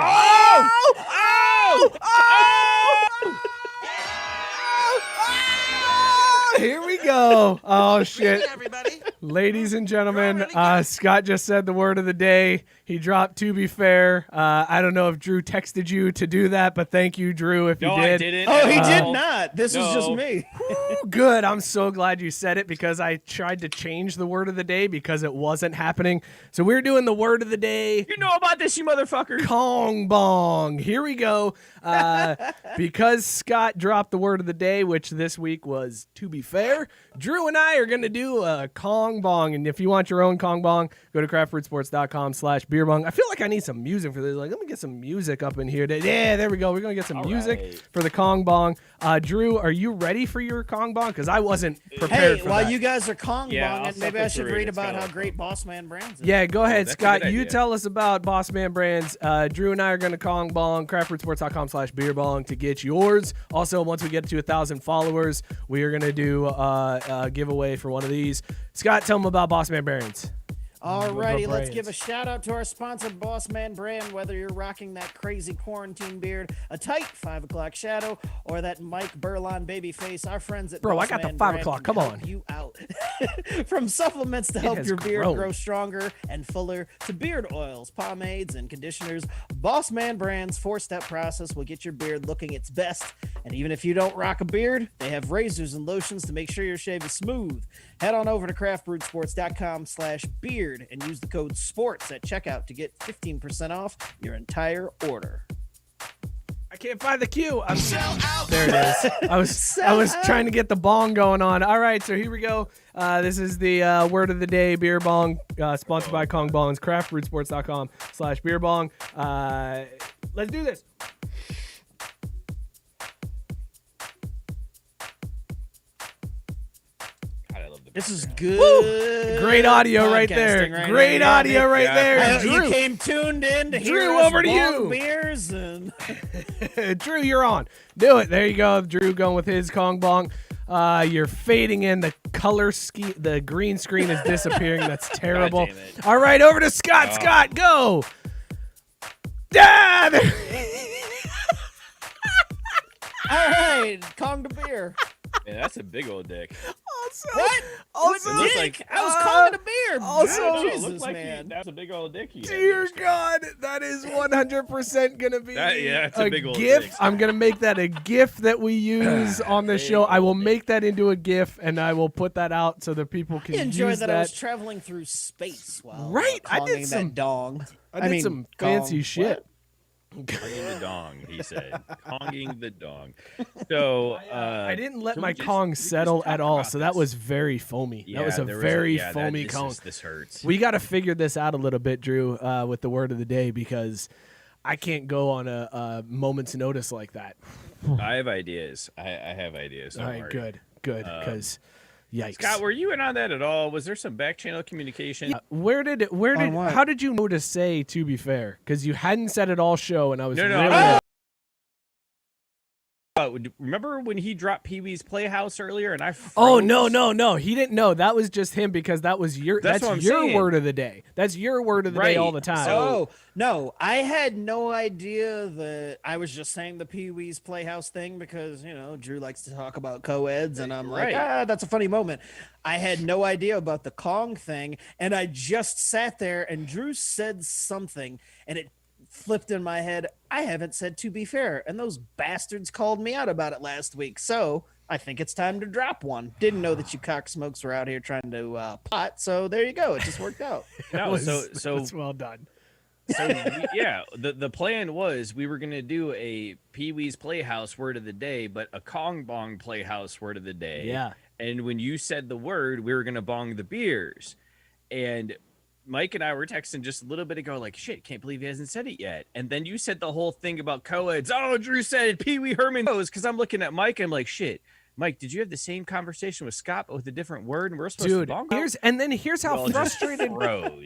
Here we go. Oh shit. Everybody. Ladies and gentlemen, Scott just said the word of the day. He dropped "to be fair." I don't know if Drew texted you to do that, but thank you, Drew, if No, you did. I didn't. Oh, he at did all. not. This was just No. me. Good. I'm so glad you said it because I tried to change the word of the day because it wasn't happening. So we're doing the word of the day. You know about this, you motherfucker. Kong bong. Here we go. Because Scott dropped the word of the day, which this week was "to be fair," Drew and I are going to do a Kong bong. And if you want your own Kong bong, go to craftbrewsports.com/beer bong. I feel like I need some music for this. Like, let me get some music up in here. Yeah, there we go. We're going to get some music right. for the Kong bong. Drew, are you ready for your Kong bong? Because I wasn't prepared Hey, for while that. you guys are Kong Yeah, I'll bonging, maybe I suffer should through it. read It's about kinda how fun. great Boss Man Brands is. Yeah, go ahead, that's a Scott. good You idea. tell us about Boss Man Brands. Drew and I are going to Kong Bong, craftbrewsports.com/beer bong to get yours. Also, once we get to 1,000 followers, we are going to do a giveaway for one of these. Scott, tell them about Boss Man Brands. Alrighty, let's brands. give a shout out to our sponsor, Boss Man Brand. Whether you're rocking that crazy quarantine beard, a tight 5 o'clock shadow, or that Mike Burlon baby face, our friends at Bro, I Boss got the Man 5 Brand o'clock. can Come help on. you out. From supplements to help has your beard grown. grow stronger and fuller, to beard oils, pomades, and conditioners, Boss Man Brand's 4-step process will get your beard looking its best. And even if you don't rock a beard, they have razors and lotions to make sure your shave is smooth. Head on over to craftbrewsports.com/beard Beard and use the code SPORTS at checkout to get 15% off your entire order. I can't find the cue. There it is. I was trying to get the bong going on. All right, so here we go. This is the word of the day, beer bong, sponsored by Kong Bongs, craftbrewsports.com/beer bong. Let's do this. This is good. Woo! Great audio right there. Great audio right there. Drew. You came tuned in to hear Drew, us over to bong you. beers and Drew, you're on. Do it. There you go. Drew going with his Kong Bong. You're fading in. The color the green screen is disappearing. That's terrible. All right, over to Scott. Oh. Scott, go. Yeah. All right, Kong to beer. Man, that's a big old dick. Also, like I was calling a beer. Also, Jesus, like man. that's a big old dick. Dear God, that is 100% gonna be it's a big old GIF. dick. I'm gonna make that a GIF that we use on the show. I will make that into a GIF and I will put that out so that people can enjoy use that. I was traveling through space while I did some dong. I did some fancy gong. shit. Konging the dong, he said. Konging the dong. So I didn't let my Kong settle at all, so that was very foamy. Yeah, that was a very foamy Kong. This hurts. We got to figure this out a little bit, Drew, with the word of the day, because I can't go on a moment's notice like that. I have ideas. I have ideas. All right, good, because yikes. Scott, were you in on that at all? Was there some back channel communication? How did you know to say, to be fair? Because you hadn't said it all show, and I was remember when he dropped Pee Wee's Playhouse earlier, and I froze? Oh no, he didn't know. That was just him, because that's your saying. word of the day. That's your word of the day all the time. So no, I had no idea that I was just saying the Pee Wee's Playhouse thing because Drew likes to talk about co-eds, and I'm like, that's a funny moment. I had no idea about the Kong thing, and I just sat there, and Drew said something, and it flipped in my head. I haven't said to be fair, and those bastards called me out about it last week, so I think it's time to drop one. Didn't know that you cocksmokes were out here trying to plot, so there you go. It just worked out. So it's well done. So the plan was we were gonna do a Pee Wee's Playhouse word of the day, but a Kong Bong Playhouse word of the day. Yeah. And when you said the word, we were gonna bong the beers, and Mike and I were texting just a little bit ago, like, shit, can't believe he hasn't said it yet. And then you said the whole thing about co-eds. Oh, Drew said Pee Wee Herman knows, because I'm looking at Mike and I'm like, shit, Mike, did you have the same conversation with Scott but with a different word? And we're supposed to bong? Here's how frustrated.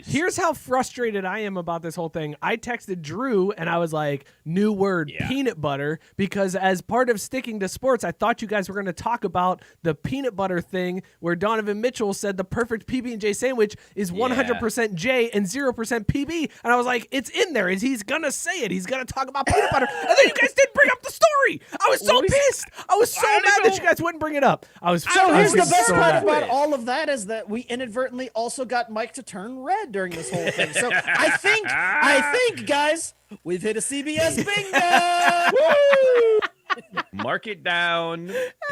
Here's how frustrated I am about this whole thing. I texted Drew and I was like, new word, peanut butter, because as part of sticking to sports, I thought you guys were going to talk about the peanut butter thing where Donovan Mitchell said the perfect PB&J sandwich is 100% J and 0% PB. And I was like, it's in there. He's going to say it. He's going to talk about peanut butter. And then you guys didn't bring up the story. I was so pissed. I was so mad that you guys wouldn't bring it up. So here's the best part about all of that is that we inadvertently also got Mike to turn red during this whole thing. So I think, guys, we've hit a CBS bingo. Woo! Mark it down.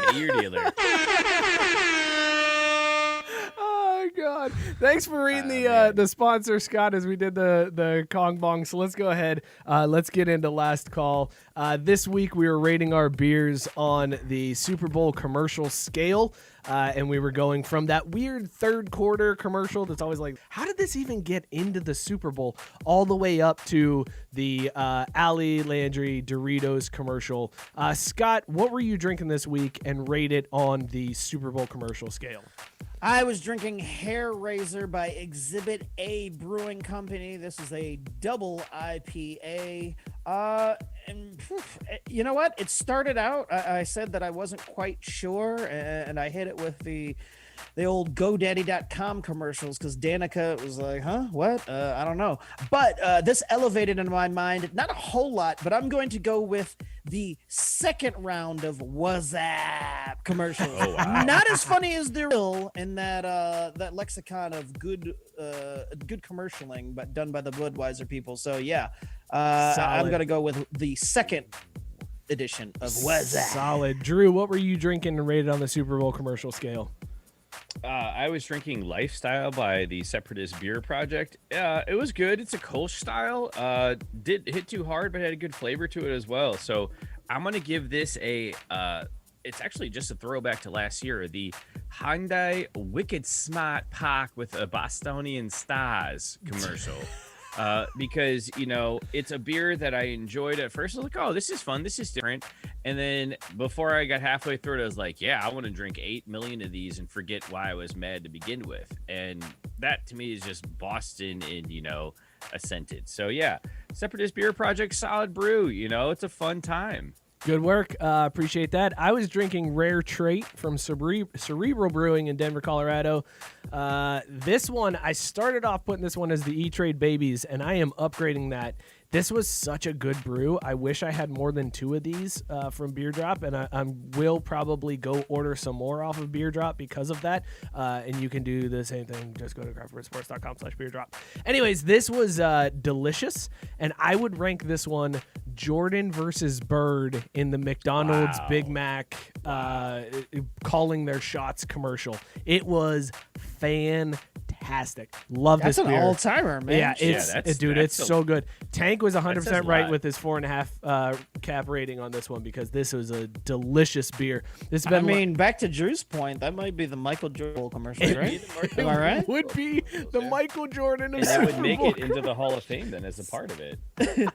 Pay your dealer. Oh God! Thanks for reading the sponsor, Scott, as we did the Kong Bong. So let's go ahead. Let's get into last call. This week we were rating our beers on the Super Bowl commercial scale, and we were going from that weird third quarter commercial that's always like, how did this even get into the Super Bowl, all the way up to the Ali Landry Doritos commercial. Scott, what were you drinking this week and rate it on the Super Bowl commercial scale? I was drinking Hair Razor by Exhibit A Brewing Company. This is a double IPA. And you know what? It started out, I said that I wasn't quite sure, and I hit it with the old GoDaddy.com commercials because Danica was like, huh, what? I don't know. But this elevated in my mind, not a whole lot, but I'm going to go with the second round of WhatsApp commercials. Oh, wow. Not as funny as the real in that lexicon of good commercialing, but done by the Budweiser people. So yeah, I'm going to go with the second edition of WhatsApp. Solid. Drew, what were you drinking and rated on the Super Bowl commercial scale? I was drinking Lifestyle by the Separatist Beer Project. It was good. It's a Kolsch style. Did hit too hard, but had a good flavor to it as well. So I'm gonna give this a. It's actually just a throwback to last year. The Hyundai Wicked Smart Park with a Bostonian Stars commercial. Because, you know, it's a beer that I enjoyed at first. I was like, oh, this is fun. This is different. And then before I got halfway through it, I was like, yeah, I want to drink 8 million of these and forget why I was mad to begin with. And that to me is just Boston in, you know, a sentence. So yeah, Separatist Beer Project, solid brew. You know, it's a fun time. Good work. Appreciate that. I was drinking Rare Trait from Cerebral Brewing in Denver, Colorado. This one, I started off putting this one as the E-Trade Babies, and I am upgrading that. This was such a good brew. I wish I had more than 2 of these from Beer Drop, and I will probably go order some more off of Beer Drop because of that. And you can do the same thing. Just go to craftbrewsports.com/beerdrop. Anyways, this was delicious, and I would rank this one Jordan versus Bird in the McDonald's Big Mac calling their shots commercial. It was fantastic. Love this beer. That's an all-timer, man. Yeah, it's so good. Tank was 100% right with his 4.5 cap rating on this one because this was a delicious beer. Back to Drew's point, that might be the Michael Jordan commercial, right? Am I right? Would be the Michael Jordan of and that would make it Bowl. into the Hall of Fame then as a part of it. This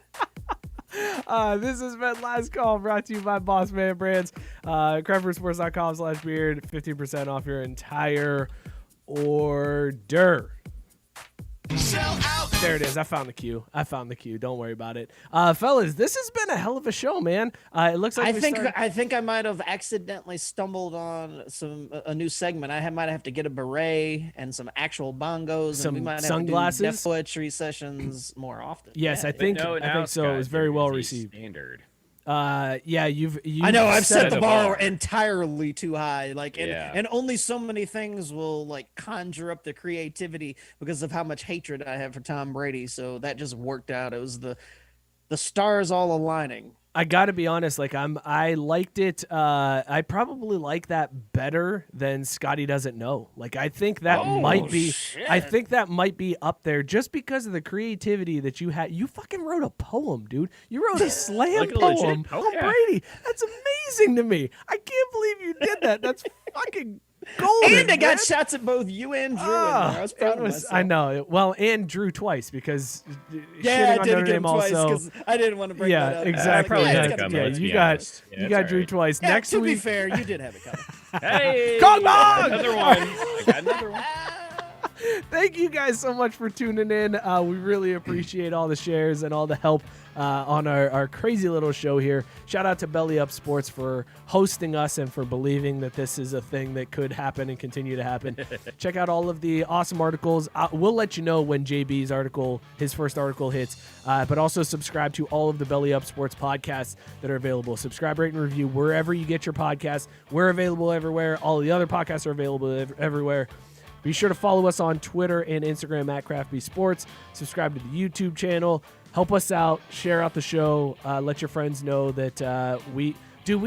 has been Last Call, brought to you by Boss Man Brands. craftbrewsports.com/beard, 15% off your entire order. There it is. I found the cue. Don't worry about it. Fellas, this has been a hell of a show, man. It looks like I think I might have accidentally stumbled on a new segment. Might have to get a beret and some actual bongos, some and we might have sunglasses, to do Def poetry sessions more often. Yes, I think so. It was very well received. Standard. You've I know I've set the bar bar entirely too high. And only so many things will conjure up the creativity because of how much hatred I have for Tom Brady. So that just worked out. It was the stars all aligning. I got to be honest, I liked it. I probably like that better than Scotty Doesn't Know. I think that might be up there just because of the creativity that you had. You fucking wrote a poem, dude. You wrote a slam poem on Brady. That's amazing to me. I can't believe you did that. That's fucking golden. And I got shots at both you and Drew. I was proud of myself. I know. Well, and Drew twice because I on did Notre get Dame him twice also. because I didn't want to bring that up. Exactly. You got Drew twice. Next to week, be fair, you did have it coming. Hey, come on! Another one. I got another one. Thank you guys so much for tuning in. We really appreciate all the shares and all the help on our crazy little show here. Shout out to Belly Up Sports for hosting us and for believing that this is a thing that could happen and continue to happen. Check out all of the awesome articles. We'll let you know when JB's article, his first article hits, but also subscribe to all of the Belly Up Sports podcasts that are available. Subscribe, rate, and review wherever you get your podcasts. We're available everywhere. All the other podcasts are available everywhere. Be sure to follow us on Twitter and Instagram at CraftB Sports. Subscribe to the YouTube channel. Help us out. Share out the show. Let your friends know that we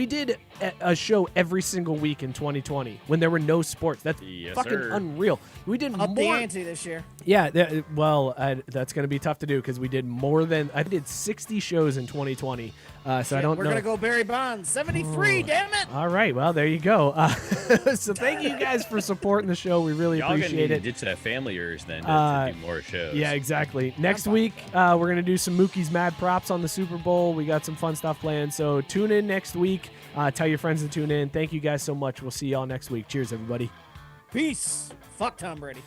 did a show every single week in 2020 when there were no sports. That's unreal. We did Up more. the ante this year. Yeah, that's going to be tough to do because we did more than I did 60 shows in 2020. So I don't know. We're gonna go Barry Bonds, 73. Damn it! All right, well there you go. So thank you guys for supporting the show. We really appreciate it. Ditch that family of yours then to do more shows. Yeah, exactly. Next week we're gonna do some Mookie's Mad Props on the Super Bowl. We got some fun stuff planned. So tune in next week. Tell your friends to tune in. Thank you guys so much. We'll see y'all next week. Cheers, everybody. Peace. Fuck Tom Brady.